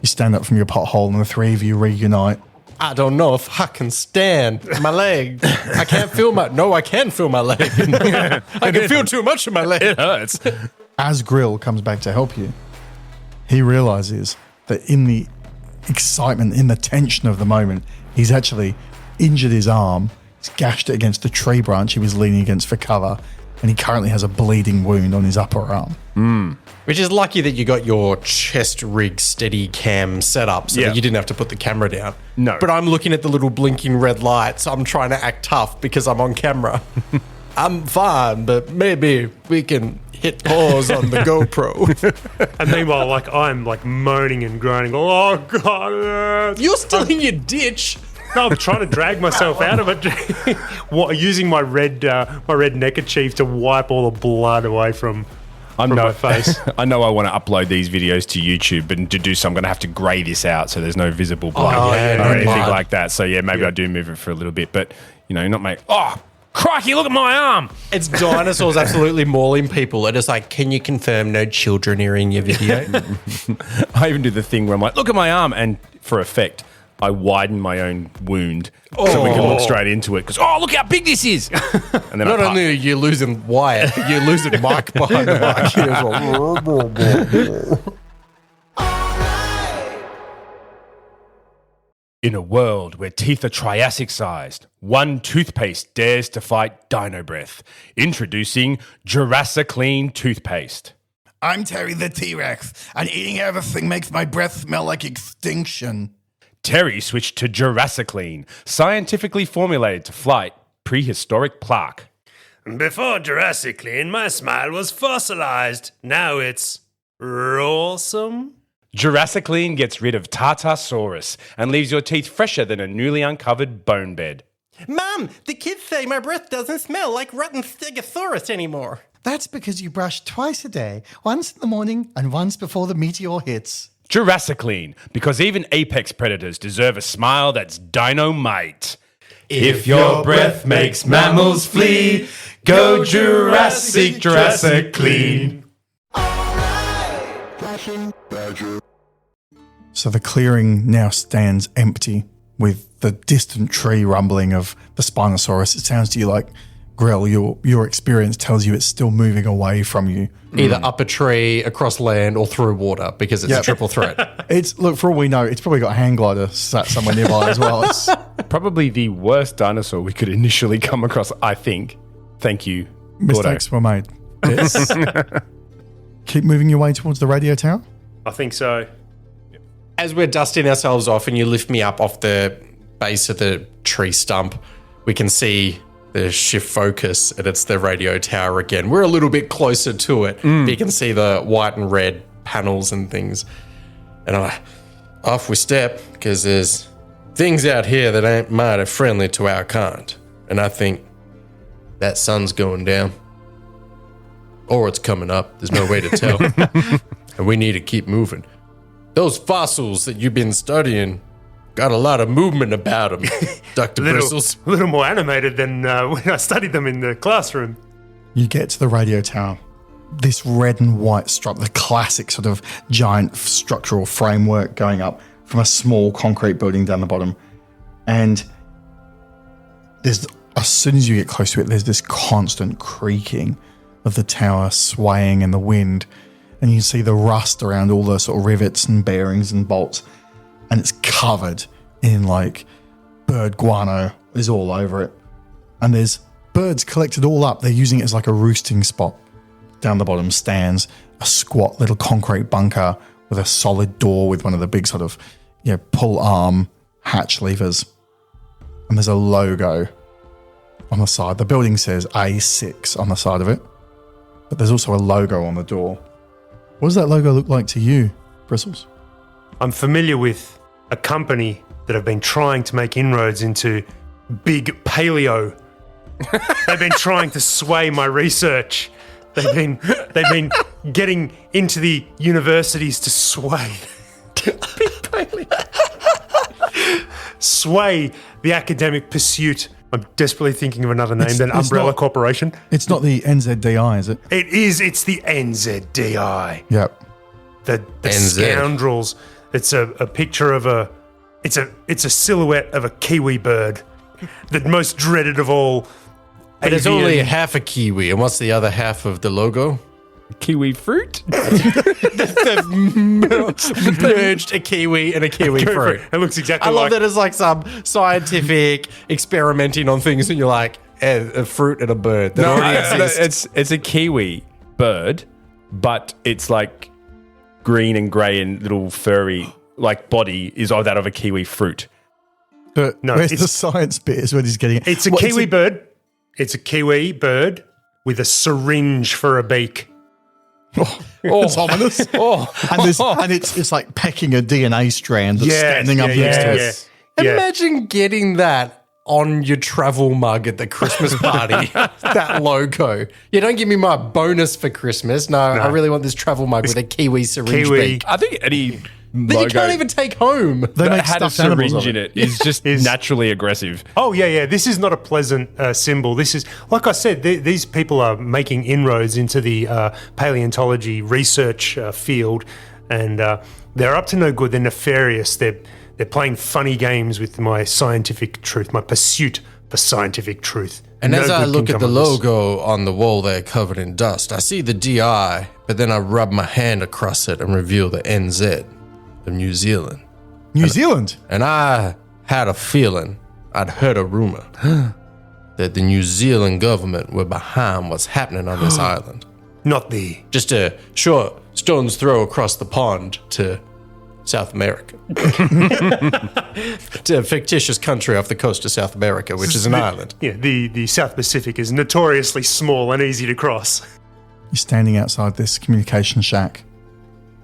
You stand up from your pothole and the three of you reunite. I don't know if I can stand my leg. I can't feel my... No, I can feel my leg. I can feel too much of my leg. It hurts. As Grill comes back to help you, he realizes that in the excitement, in the tension of the moment, he's actually injured his arm. He's gashed it against the tree branch he was leaning against for cover, and he currently has a bleeding wound on his upper arm. Which is lucky that you got your chest rig steady cam set up so that you didn't have to put the camera down. No. But I'm looking at the little blinking red lights. I'm trying to act tough because I'm on camera. I'm fine, but maybe we can hit pause on the GoPro. And meanwhile, I'm moaning and groaning. Oh, God. You're still in your ditch. No, I'm trying to drag myself out of it. Using my red neckerchief to wipe all the blood away from my face. I know I want to upload these videos to YouTube, but to do so, I'm going to have to grey this out so there's no visible blood or anything like that. So, maybe I do move it for a little bit, but, not make... Oh, crikey, look at my arm! It's dinosaurs absolutely mauling people. It is like, can you confirm no children are in your video? I even do the thing where I'm like, look at my arm, and for effect... I widen my own wound so we can look straight into it. Because, look how big this is. And then Not only are you losing Wyatt, but you're losing Mike behind the mic. In a world where teeth are Triassic-sized, one toothpaste dares to fight Dino Breath. Introducing Jurassiclean toothpaste. I'm Terry the T-Rex, and eating everything makes my breath smell like extinction. Terry switched to Jurassiclean, scientifically formulated to fight prehistoric plaque. Before Jurassiclean, my smile was fossilized. Now it's rawsome. Jurassiclean gets rid of Tartarsaurus and leaves your teeth fresher than a newly uncovered bone bed. Mom, the kids say my breath doesn't smell like rotten stegosaurus anymore. That's because you brush twice a day, once in the morning and once before the meteor hits. Jurassiclean, because even apex predators deserve a smile that's dynamite. If your breath makes mammals flee, go Jurassiclean. So the clearing now stands empty with the distant tree rumbling of the Spinosaurus. It sounds to you like, Grell, your experience tells you it's still moving away from you. Either up a tree, across land, or through water, because it's a triple threat. Look, for all we know, it's probably got a hang glider sat somewhere nearby as well. It's probably the worst dinosaur we could initially come across, I think. Thank you, mistakes were made. Keep moving your way towards the radio tower? I think so. As we're dusting ourselves off and you lift me up off the base of the tree stump, we can see the shift focus and it's the radio tower again. We're a little bit closer to it, but you can see the white and red panels and things. And off we step because there's things out here that ain't mighty friendly to our kind. And I think that sun's going down. Or it's coming up. There's no way to tell. And we need to keep moving. Those fossils that you've been studying got a lot of movement about them, Dr. Bristles. A little more animated than when I studied them in the classroom. You get to the radio tower. this red and white the classic sort of giant structural framework going up from a small concrete building down the bottom. And as soon as you get close to it, there's this constant creaking of the tower swaying in the wind. And you see the rust around all the sort of rivets and bearings and bolts. And it's covered in like bird guano is all over it. And there's birds collected all up. They're using it as like a roosting spot. Down the bottom stands a squat little concrete bunker with a solid door with one of the big sort of, pull arm hatch levers. And there's a logo on the side. The building says A6 on the side of it. But there's also a logo on the door. What does that logo look like to you, Bristles? I'm familiar with a company that have been trying to make inroads into big paleo. They've been trying to sway my research. They've been getting into the universities to sway. Sway the academic pursuit. I'm desperately thinking of another name than Umbrella Corporation. It's not the NZDI, is it? It is. It's the NZDI. Yep. The scoundrels. It's a picture of it's a silhouette of a kiwi bird, the most dreaded of all. But it's only half a kiwi, and what's the other half of the logo? Kiwi fruit? They've merged a kiwi and a kiwi fruit. It looks exactly I like... love that it's like some scientific experimenting on things, and you're like, a fruit and a bird. That already exists. It's a kiwi bird, but it's like green and grey and little furry, like body is that of a kiwi fruit. But where's the science bit is what he's getting at. It's a kiwi bird. It's a kiwi bird with a syringe for a beak. It's ominous. And it's like pecking a DNA strand that's standing up next to it. Imagine getting that on your travel mug at the Christmas party. That logo. Yeah, don't give me my bonus for Christmas. No, I really want this travel mug with a kiwi syringe beak. I think any that you can't even take home. They make had a stuffed animals syringe in it is just naturally aggressive. Oh, yeah. This is not a pleasant symbol. This is, like I said, these people are making inroads into the paleontology research field, and they're up to no good. They're nefarious. They're playing funny games with my scientific truth, my pursuit for scientific truth. And as I look at the logo on the wall there covered in dust, I see the DI, but then I rub my hand across it and reveal the NZ of New Zealand. New Zealand? And I had a feeling, I'd heard a rumor, that the New Zealand government were behind what's happening on this island. Not the... Just a short stone's throw across the pond to South America. To a fictitious country off the coast of South America, which is an island. Yeah, the South Pacific is notoriously small and easy to cross. You're standing outside this communication shack.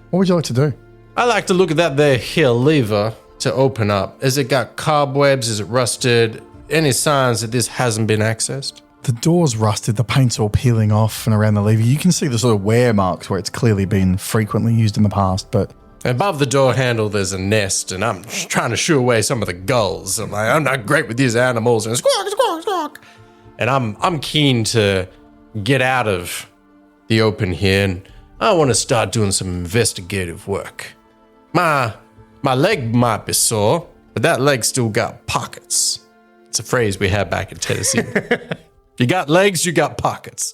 What would you like to do? I like to look at that there here lever to open up. Has it got cobwebs? Is it rusted? Any signs that this hasn't been accessed? The door's rusted, the paint's all peeling off and around the lever. You can see the sort of wear marks where it's clearly been frequently used in the past, but... Above the door handle, there's a nest, and I'm trying to shoo away some of the gulls. I'm like, I'm not great with these animals, and squawk, squawk, squawk. And I'm keen to get out of the open here, and I want to start doing some investigative work. My leg might be sore, but that leg still got pockets. It's a phrase we had back in Tennessee. You got legs, you got pockets.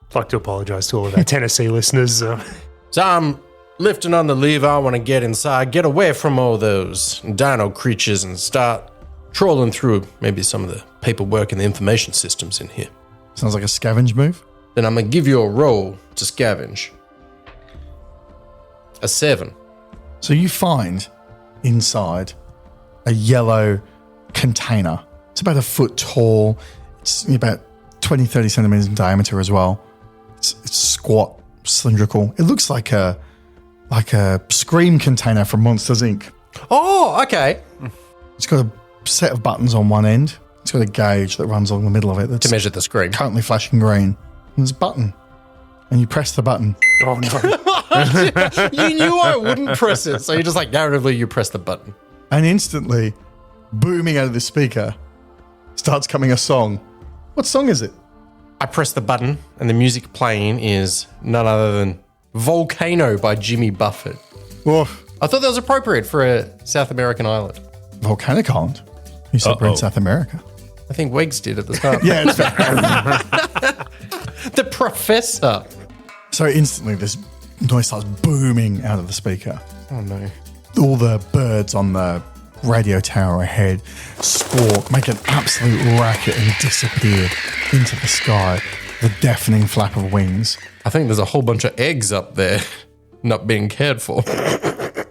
I'd like to apologise to all of our Tennessee listeners. So I'm lifting on the lever. I want to get inside, get away from all those dino creatures and start trolling through maybe some of the paperwork and the information systems in here. Sounds like a scavenge move. Then I'm going to give you a roll to scavenge. A 7. So you find inside a yellow container. It's about a foot tall. It's about 20, 30 centimeters in diameter as well. It's squat, cylindrical. It looks like a Scream container from Monsters, Inc. Oh, okay. It's got a set of buttons on one end. It's got a gauge that runs along the middle of it that's To measure the scream. currently flashing green. And there's a button. And you press the button. Oh, no. You knew I wouldn't press it, so you just like narratively you press the button. And instantly, booming out of the speaker, starts coming a song. What song is it? I press the button, and the music playing is none other than Volcano by Jimmy Buffett. Whoa. I thought that was appropriate for a South American island. Volcanic Island. You said we're in South America. I think Wegs did at the start. Yeah, it's fair. The professor. So instantly this noise starts booming out of the speaker. Oh, no. All the birds on the radio tower ahead squawk, make an absolute racket and disappear into the sky. The deafening flap of wings. I think there's a whole bunch of eggs up there not being cared for. I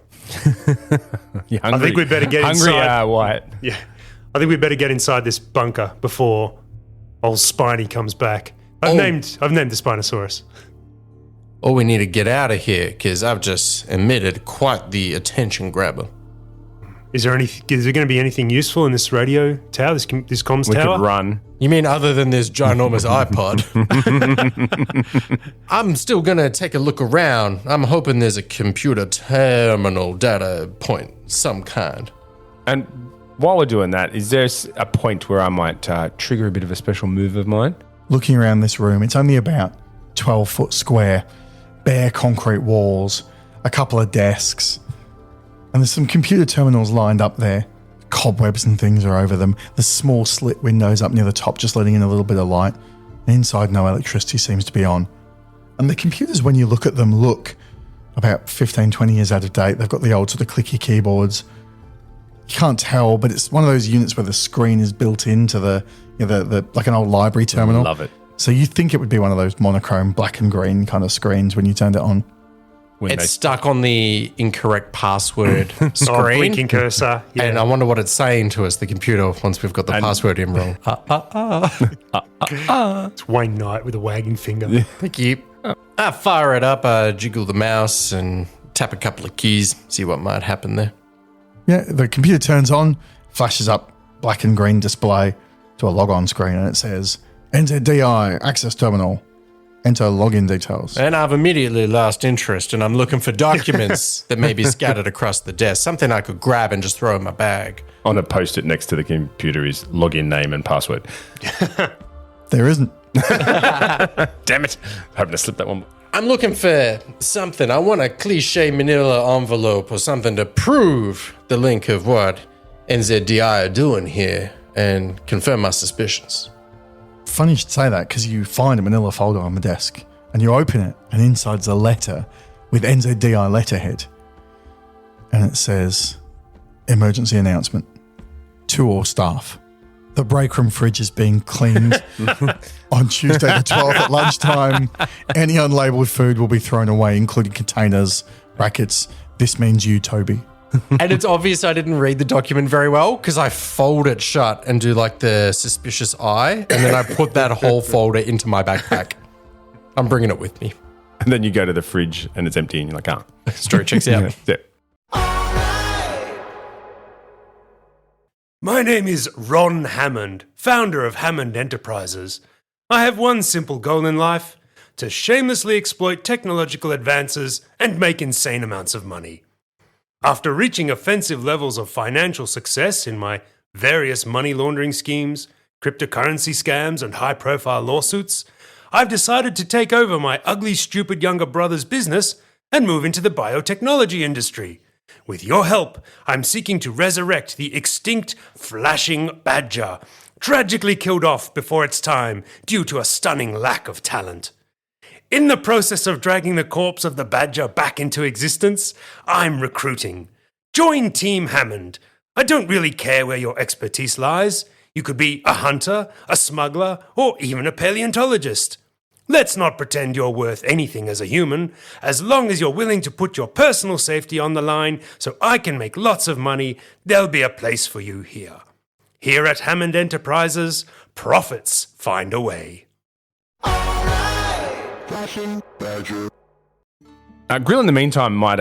think we better get inside. Wyatt. Yeah. I think we better get inside this bunker before old Spiny comes back. I've named the Spinosaurus. Or we need to get out of here because I've just emitted quite the attention grabber. Is there going to be anything useful in this radio tower, this comms We tower? could run. You mean other than this ginormous iPod? I'm still going to take a look around. I'm hoping there's a computer terminal data point, some kind. And while we're doing that, is there a point where I might trigger a bit of a special move of mine? Looking around this room, it's only about 12 foot square, bare concrete walls, a couple of desks, and there's some computer terminals lined up there. Cobwebs and things are over them. There's small slit windows up near the top just letting in a little bit of light. Inside, no electricity seems to be on. And the computers, when you look at them, look about 15, 20 years out of date. They've got the old sort of clicky keyboards. You can't tell, but it's one of those units where the screen is built into the like an old library terminal. Love it. So you think it would be one of those monochrome black and green kind of screens when you turned it on. It's stuck on the incorrect password Oh, screen. blinking cursor. Yeah. And I wonder what it's saying to us, the computer, once we've got the password in wrong. It's Wayne Knight with a wagging finger. Thank you. I fire it up, jiggle the mouse and tap a couple of keys, see what might happen there. Yeah, the computer turns on, flashes up black and green display to a log-on screen, and it says, NZDI, access terminal, enter login details. And I've immediately lost interest, and I'm looking for documents that may be scattered across the desk, something I could grab and just throw in my bag. On a post-it next to the computer is login name and password. There isn't. Damn it. Hoping to slip that one. I'm looking for something. I want a cliche manila envelope or something to prove the link of what NZDI are doing here and confirm my suspicions. Funny you should say that, because you find a manila folder on the desk, and you open it, and inside's a letter with NZDI letterhead. And it says, emergency announcement to all staff. The break room fridge is being cleaned on Tuesday the 12th at lunchtime. Any unlabeled food will be thrown away, including containers, brackets. This means you, Toby. And it's obvious I didn't read the document very well because I fold it shut and do like the suspicious eye, and then I put that whole folder into my backpack. I'm bringing it with me. And then you go to the fridge and it's empty and you're like, Story checks out. Yeah. My name is Ron Hammond, founder of Hammond Enterprises. I have one simple goal in life: to shamelessly exploit technological advances and make insane amounts of money. After reaching offensive levels of financial success in my various money laundering schemes, cryptocurrency scams, and high-profile lawsuits, I've decided to take over my ugly, stupid younger brother's business and move into the biotechnology industry. With your help, I'm seeking to resurrect the extinct flashing badger, tragically killed off before its time due to a stunning lack of talent. In the process of dragging the corpse of the badger back into existence, I'm recruiting. Join Team Hammond. I don't really care where your expertise lies. You could be a hunter, a smuggler, or even a paleontologist. Let's not pretend you're worth anything as a human. As long as you're willing to put your personal safety on the line so I can make lots of money, there'll be a place for you here. Here at Hammond Enterprises, profits find a way. Flashing badger. Grill, in the meantime, might,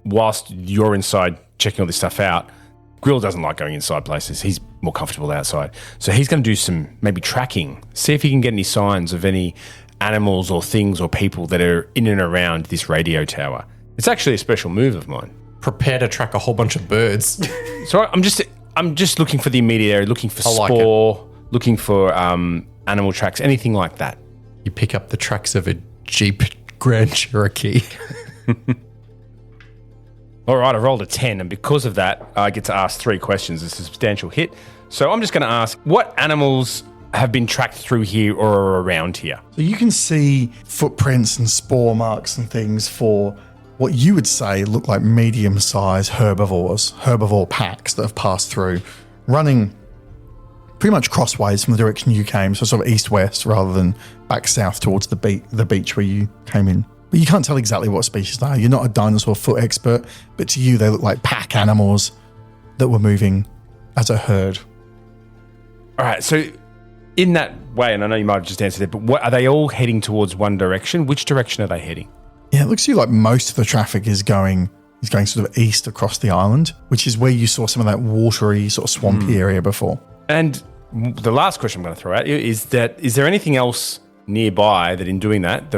whilst you're inside checking all this stuff out, Grill doesn't like going inside places. He's more comfortable outside. So he's going to do some maybe tracking, see if he can get any signs of any animals or things or people that are in and around this radio tower. It's actually a special move of mine. Prepare to track a whole bunch of birds. So I'm just looking for the immediate area, looking for spoor, looking for animal tracks, anything like that. You pick up the tracks of a Jeep Grand Cherokee. All right, I rolled a 10, and because of that, I get to ask 3 questions. It's a substantial hit. So I'm just going to ask, what animals have been tracked through here or are around here? So you can see footprints and spore marks and things for what you would say look like medium-sized herbivore packs that have passed through, running pretty much crossways from the direction you came, so sort of east-west rather than back south towards the beach where you came in. But you can't tell exactly what species they are. You're not a dinosaur foot expert, but to you they look like pack animals that were moving as a herd. All right, so in that way, and I know you might have just answered it, but what, are they all heading towards one direction? Which direction are they heading? Yeah, it looks to you like most of the traffic is going sort of east across the island, which is where you saw some of that watery, sort of swampy area before. And the last question I'm going to throw at you is there anything else nearby that in doing that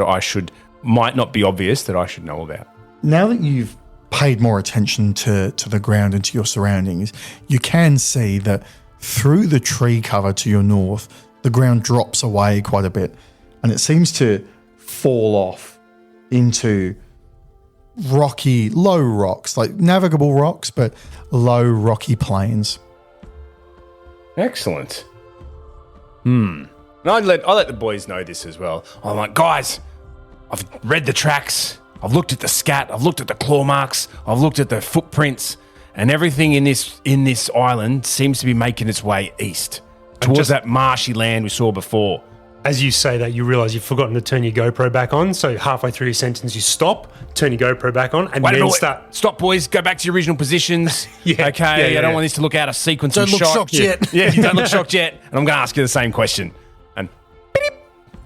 might not be obvious that I should know about? Now that you've paid more attention to the ground and to your surroundings, you can see that through the tree cover to your north, the ground drops away quite a bit, and it seems to fall off into rocky, low rocks, like navigable rocks, but low rocky plains. Excellent. And I let the boys know this as well. I'm like, guys, I've read the tracks. I've looked at the scat. I've looked at the claw marks. I've looked at the footprints, and everything in this island seems to be making its way east towards that marshy land we saw before. As you say that, you realise you've forgotten to turn your GoPro back on. So halfway through your sentence, you stop, turn your GoPro back on, and then start. Stop, boys. Go back to your original positions. Yeah. Okay. Yeah, I don't want this to look out of sequence. Don't look shot. shocked yet. Yeah. You don't look shocked yet. And I'm going to ask you the same question. And beep,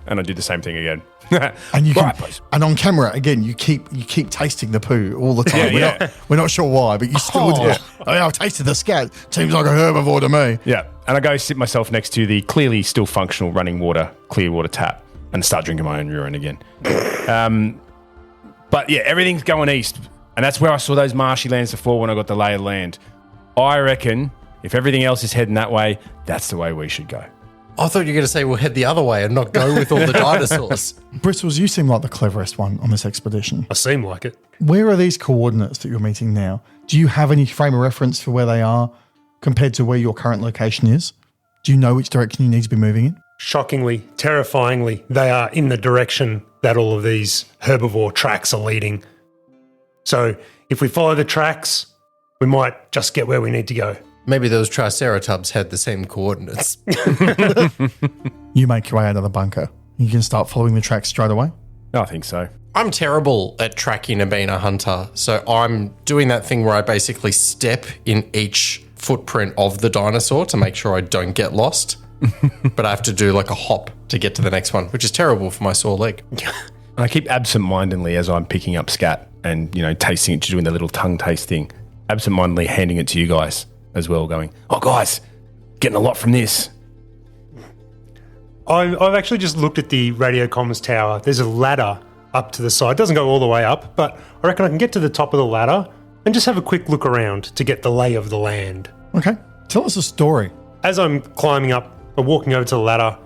and I do the same thing again. And you can, Right, boys. and on camera again, you keep tasting the poo all the time. Yeah, We're not sure why, but you still do. I've tasted the scat. Seems like a herbivore to me. Yeah. And I go sit myself next to the clearly still functional running water, clear water tap, and start drinking my own urine again. But yeah, everything's going east. And that's where I saw those marshy lands before when I got the lay of the land. I reckon if everything else is heading that way, that's the way we should go. I thought you were going to say we'll head the other way and not go with all the dinosaurs. Bristles, you seem like the cleverest one on this expedition. I seem like it. Where are these coordinates that you're meeting now? Do you have any frame of reference for where they are compared to where your current location is? Do you know which direction you need to be moving in? Shockingly, terrifyingly, they are in the direction that all of these herbivore tracks are leading. So if we follow the tracks, we might just get where we need to go. Maybe those triceratops had the same coordinates. You make your way out of the bunker. You can start following the tracks straight away. I think so. I'm terrible at tracking and being a hunter, so I'm doing that thing where I basically step in each footprint of the dinosaur to make sure I don't get lost. But I have to do like a hop to get to the next one, which is terrible for my sore leg. And I keep absent-mindedly as I'm picking up scat and, tasting it, doing the little tongue taste thing, absent-mindedly handing it to you guys as well, going, oh, guys, getting a lot from this. I've actually just looked at the radio comms tower. There's a ladder up to the side. It doesn't go all the way up, but I reckon I can get to the top of the ladder and just have a quick look around to get the lay of the land. Okay. Tell us a story. As I'm climbing up or walking over to the ladder,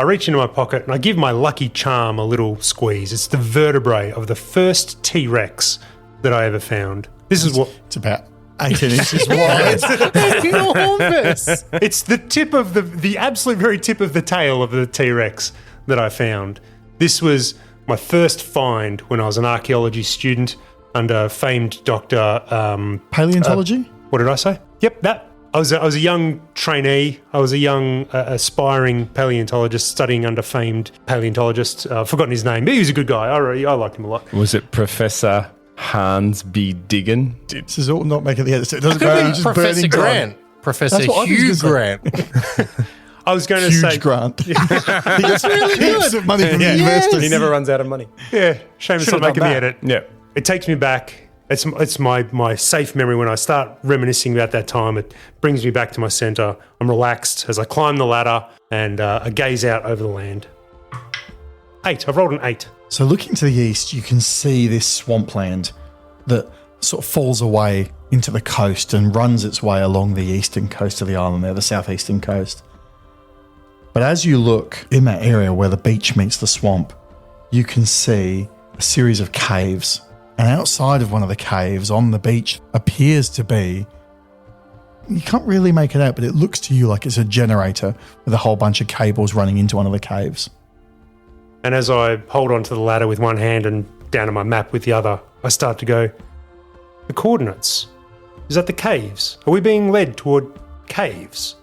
I reach into my pocket and I give my lucky charm a little squeeze. It's the vertebrae of the first T-Rex that I ever found. This is what... It's about 18 inches wide. Enormous. It's the tip of the absolute very tip of the tail of the T-Rex that I found. This was my first find when I was an archaeology student under famed Dr. Paleontology? What did I say? Yep, that. I was a young trainee. I was a young aspiring paleontologist studying under famed paleontologist. I've forgotten his name, but he was a good guy. I liked him a lot. Was it Professor Hans B. Diggin? This is all not making the edit. So it doesn't matter. Just Professor burning Grant. Professor That's what I was Hugh gonna say. Grant. I was going to Huge say... grant. He gets really heaps of money from the investors. He never runs out of money. Yeah, shame it's not making the edit. Yeah. It takes me back. It's my safe memory. When I start reminiscing about that time, it brings me back to my centre. I'm relaxed as I climb the ladder and I gaze out over the land. 8. I've rolled an 8. So looking to the east, you can see this swampland that sort of falls away into the coast and runs its way along the eastern coast of the island there, the southeastern coast. But as you look in that area where the beach meets the swamp, you can see a series of caves. And outside of one of the caves on the beach appears to be, you can't really make it out, but it looks to you like it's a generator with a whole bunch of cables running into one of the caves. And as I hold onto the ladder with one hand and down on my map with the other, I start to go, the coordinates. Is that the caves? Are we being led toward caves?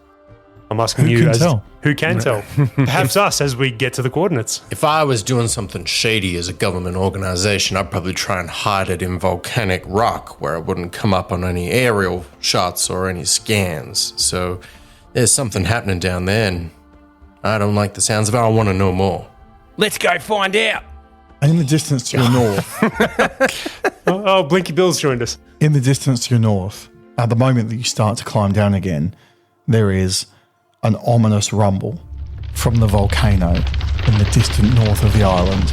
I'm asking Who you can as tell? Who can tell? Perhaps us as we get to the coordinates. If I was doing something shady as a government organization, I'd probably try and hide it in volcanic rock where it wouldn't come up on any aerial shots or any scans. So there's something happening down there, and I don't like the sounds of it. I want to know more. Let's go find out. And in the distance to your north, Oh, Blinky Bill's joined us. in the distance to your north, at the moment that you start to climb down again, there is an ominous rumble from the volcano in the distant north of the island.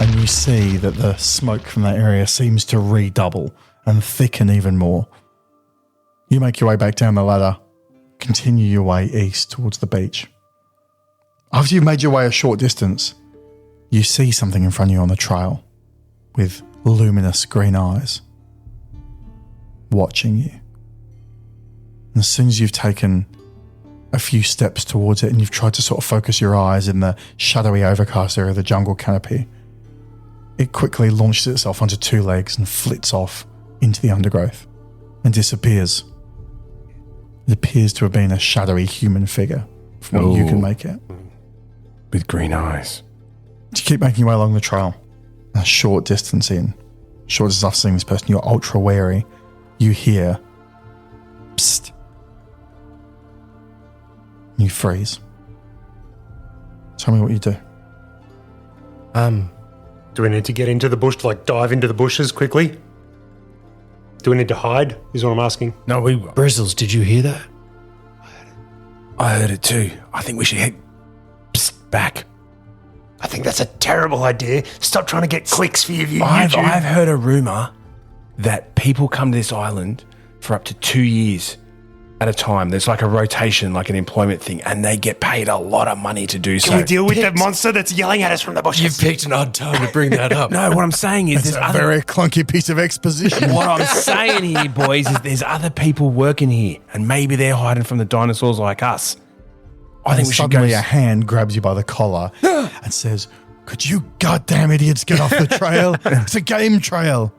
And you see that the smoke from that area seems to redouble and thicken even more. You make your way back down the ladder, continue your way east towards the beach. After you've made your way a short distance, you see something in front of you on the trail with luminous green eyes watching you. And as soon as you've taken a few steps towards it and you've tried to sort of focus your eyes in the shadowy overcast area of the jungle canopy, it quickly launches itself onto two legs and flits off into the undergrowth and disappears. It appears to have been a shadowy human figure from what you can make it. With green eyes. You keep making your way along the trail. A short distance in, short distance after seeing this person, you're ultra wary. You hear, psst. You freeze. Tell me what you do. Do we need to get into the bush, like dive into the bushes quickly? Do we need to hide, is what I'm asking. No, we. Bristles, did you hear that? I heard it too. I think we should head back. I think that's a terrible idea. Stop trying to get clicks for your I've YouTube. heard a rumor that people come to this island for up to 2 years at a time. There's like a rotation, like an employment thing, and they get paid a lot of money to do so. Can we deal with that monster that's yelling at us from the bushes? You've picked an odd time to bring that up. No, what I'm saying is It's there's a other. very clunky piece of exposition. What I'm saying here, boys, is there's other people working here, and maybe they're hiding from the dinosaurs like us. I think we should go. Suddenly a hand grabs you by the collar and says, "Could you goddamn idiots get off the trail? It's a game trail.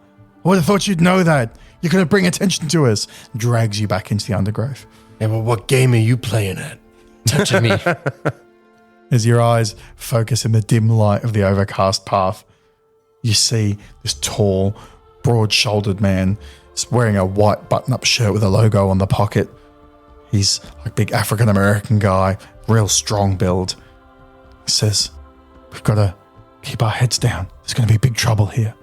I would have thought you'd know that. You're going to bring attention to us." Drags you back into the undergrowth. Yeah, well, what game are you playing at? Touching me. As your eyes focus in the dim light of the overcast path, you see this tall, broad-shouldered man. He's wearing a white button-up shirt with a logo on the pocket. He's a big African-American guy, real strong build. He says, "We've got to keep our heads down. There's going to be big trouble here.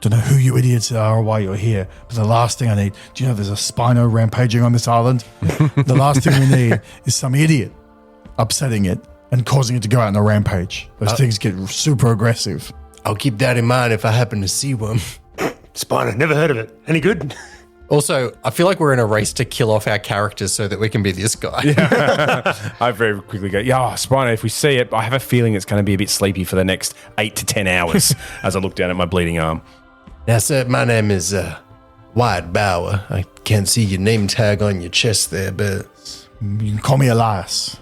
Don't know who you idiots are or why you're here, but the last thing I need, do you know there's a Spino rampaging on this island? The last thing we need is some idiot upsetting it and causing it to go out on a rampage. Those things get super aggressive." I'll keep that in mind if I happen to see one. Spiner, never heard of it. Any good? Also, I feel like we're in a race to kill off our characters so that we can be this guy. I very quickly go, yeah, Spino, if we see it, I have a feeling it's going to be a bit sleepy for the next 8 to 10 hours as I look down at my bleeding arm. Now, sir, my name is Wyatt Bower. I can't see your name tag on your chest there, but You can call me Elias.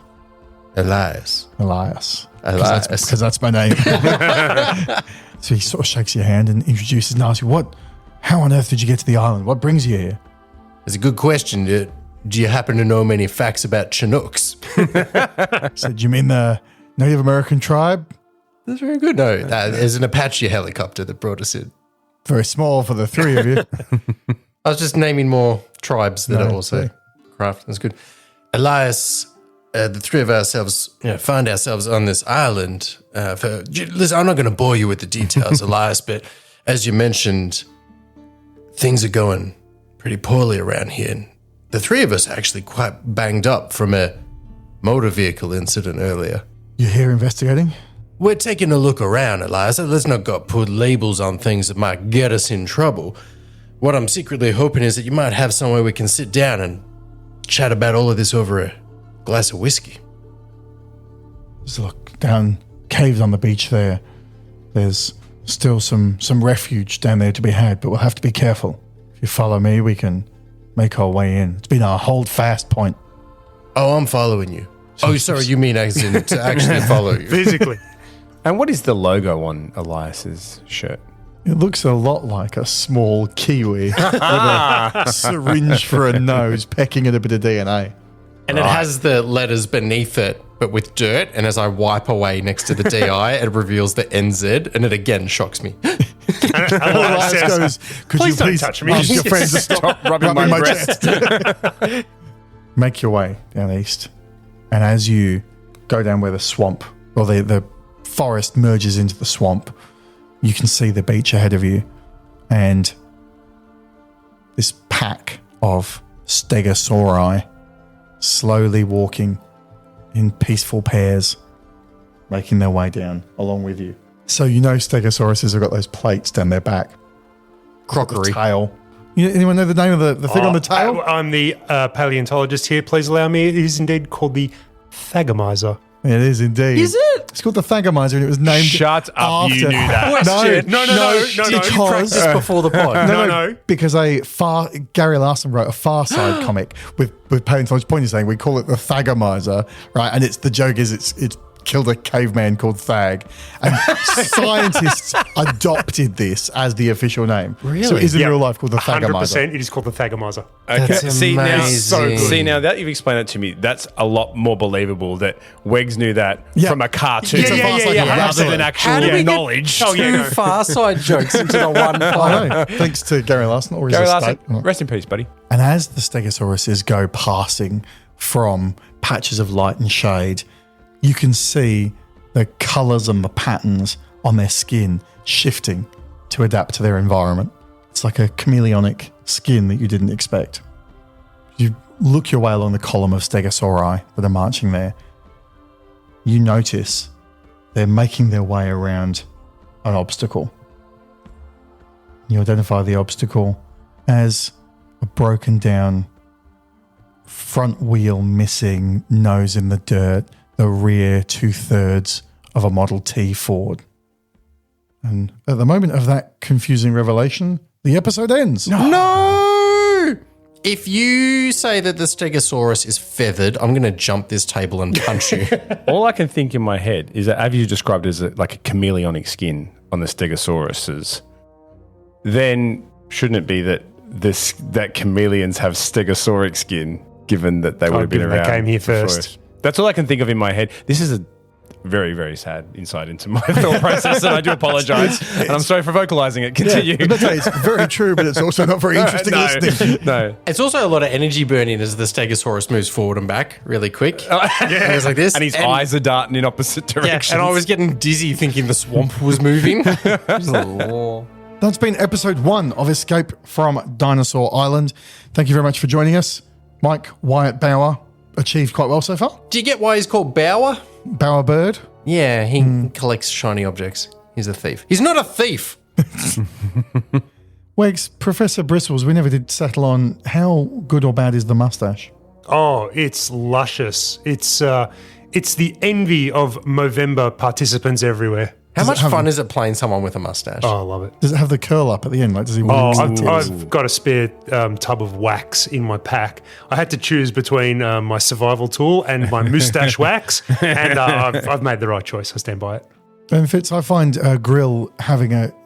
Elias. Elias. Elias. Because that's my name. So he sort of shakes your hand and introduces and asks you, how on earth did you get to the island? What brings you here? It's a good question. Do you happen to know many facts about Chinooks? So do you mean the Native American tribe? That's very good. No, there's an Apache helicopter that brought us in. Very small for the three of you. I was just naming more tribes that are also craft. That's good. Elias, the three of ourselves find ourselves on this island. Listen, I'm not going to bore you with the details, Elias, but as you mentioned, things are going pretty poorly around here. And the three of us are actually quite banged up from a motor vehicle incident earlier. You're here investigating? We're taking a look around, Elias. Let's not go put labels on things that might get us in trouble. What I'm secretly hoping is that you might have somewhere we can sit down and chat about all of this over a glass of whiskey. Just look down caves on the beach there. There's still some refuge down there to be had, but we'll have to be careful. If you follow me, we can make our way in. It's been our hold fast point. Oh, I'm following you. Oh, sorry, you mean as in to actually follow you. Physically. And what is the logo on Elias's shirt? It looks a lot like a small kiwi with a syringe for a nose, pecking at a bit of DNA. And it has the letters beneath it, but with dirt. And as I wipe away next to the DI, it reveals the NZ, and it again shocks me. Elias says, could "Please don't touch me." ask your friends to stop rubbing my breast. chest? Make your way down east. And as you go down where the swamp, or the forest merges into the swamp, you can see the beach ahead of you. And this pack of stegosauri slowly walking in peaceful pairs, making their way down along with you. So you know Stegosauruses have got those plates down their back. Crockery. The tail. Anyone know the name of the thing on the tail? I'm the paleontologist here. Please allow me. It is indeed called the thagomizer. It is indeed. Is it? It's called the thagomizer, and it was named Shut up, after. you knew that. Question. No. Did you practice before the pod? No. Because Gary Larson wrote a Far Side comic with paleontologist pointing saying we call it the thagomizer, right? And the joke is it's killed a caveman called Thag, and scientists adopted this as the official name. Really? So it is in Yep. real life called the 100%. thagomizer. It is called the thagomizer. Okay. That's See amazing. now that you've explained it to me, that's a lot more believable that Wegs knew that Yeah. from a cartoon It's a Far Side comic, rather absolutely. than actual How do we knowledge. get two Far Side jokes into the one I pod? know. Thanks to Gary Larson or his Gary estate. Larson, rest in peace, buddy. And as the Stegosauruses go passing from patches of light and shade, you can see the colours and the patterns on their skin shifting to adapt to their environment. It's like a chameleonic skin that you didn't expect. You look your way along the column of Stegosauri that are marching there. You notice they're making their way around an obstacle. You identify the obstacle as a broken down front wheel missing, nose in the dirt, the rear 2/3 of a Model T Ford. And at the moment of that confusing revelation, the episode ends. No! If you say that the Stegosaurus is feathered, I'm going to jump this table and punch you. All I can think in my head is that have you described it as like a chameleonic skin on the Stegosauruses, then shouldn't it be that that chameleons have stegosauric skin, given that they would have been given they around? came here before first. us? That's all I can think of in my head. This is a very, very sad insight into my thought process, and I do apologise. And I'm sorry for vocalising it. Continue. I was about to say, it's very true, but it's also not very interesting listening. No. It's also a lot of energy burning as the Stegosaurus moves forward and back really quick. And it's like this. And his eyes are darting in opposite Yeah, directions. and I was getting dizzy thinking the swamp was moving. That's been episode 1 of Escape from Dinosaur Island. Thank you very much for joining us. Mike, Wyatt Bower, achieved quite well so far. Do you get why he's called Bower? Bower Bird. Yeah, he collects shiny objects. He's a thief. He's not a thief. Wegs, Professor Bristles, we never did settle on how good or bad is the mustache. Oh, it's luscious. It's the envy of Movember participants everywhere. How much have- fun is it playing someone with a mustache? Oh, I love it. Does it have the curl up at the end? Like, does he? Oh, wax the tips? I've got a spare tub of wax in my pack. I had to choose between my survival tool and my moustache wax, and I've made the right choice. I stand by it. And Fitz, I find Grill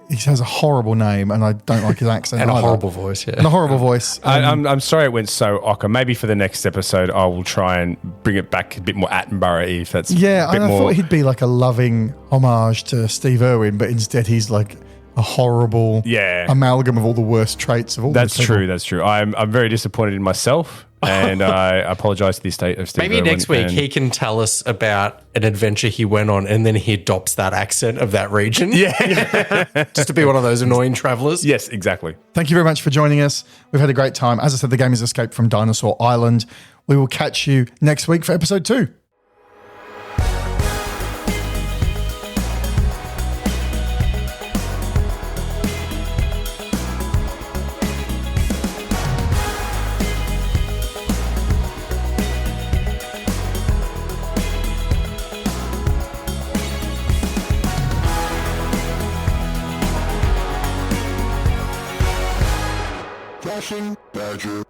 he has a horrible name, and I don't like his accent and a either. horrible voice, yeah. And a horrible voice. I'm sorry it went so ochre. Maybe for the next episode, I will try and bring it back a bit more Attenborough-y, if that's Yeah, a bit I more. thought he'd be like a loving homage to Steve Irwin, but instead he's like a horrible amalgam of all the worst traits of all That's these people. true. That's true. I'm very disappointed in myself, and I apologise to the estate of Steve Maybe Irwin, next week and- he can tell us about an adventure he went on and then he adopts that accent of that region. Yeah. Just to be one of those annoying travelers. Yes, exactly. Thank you very much for joining us. We've had a great time. As I said, the game is Escape from Dinosaur Island. We will catch you next week for episode 2. Fashion Badger.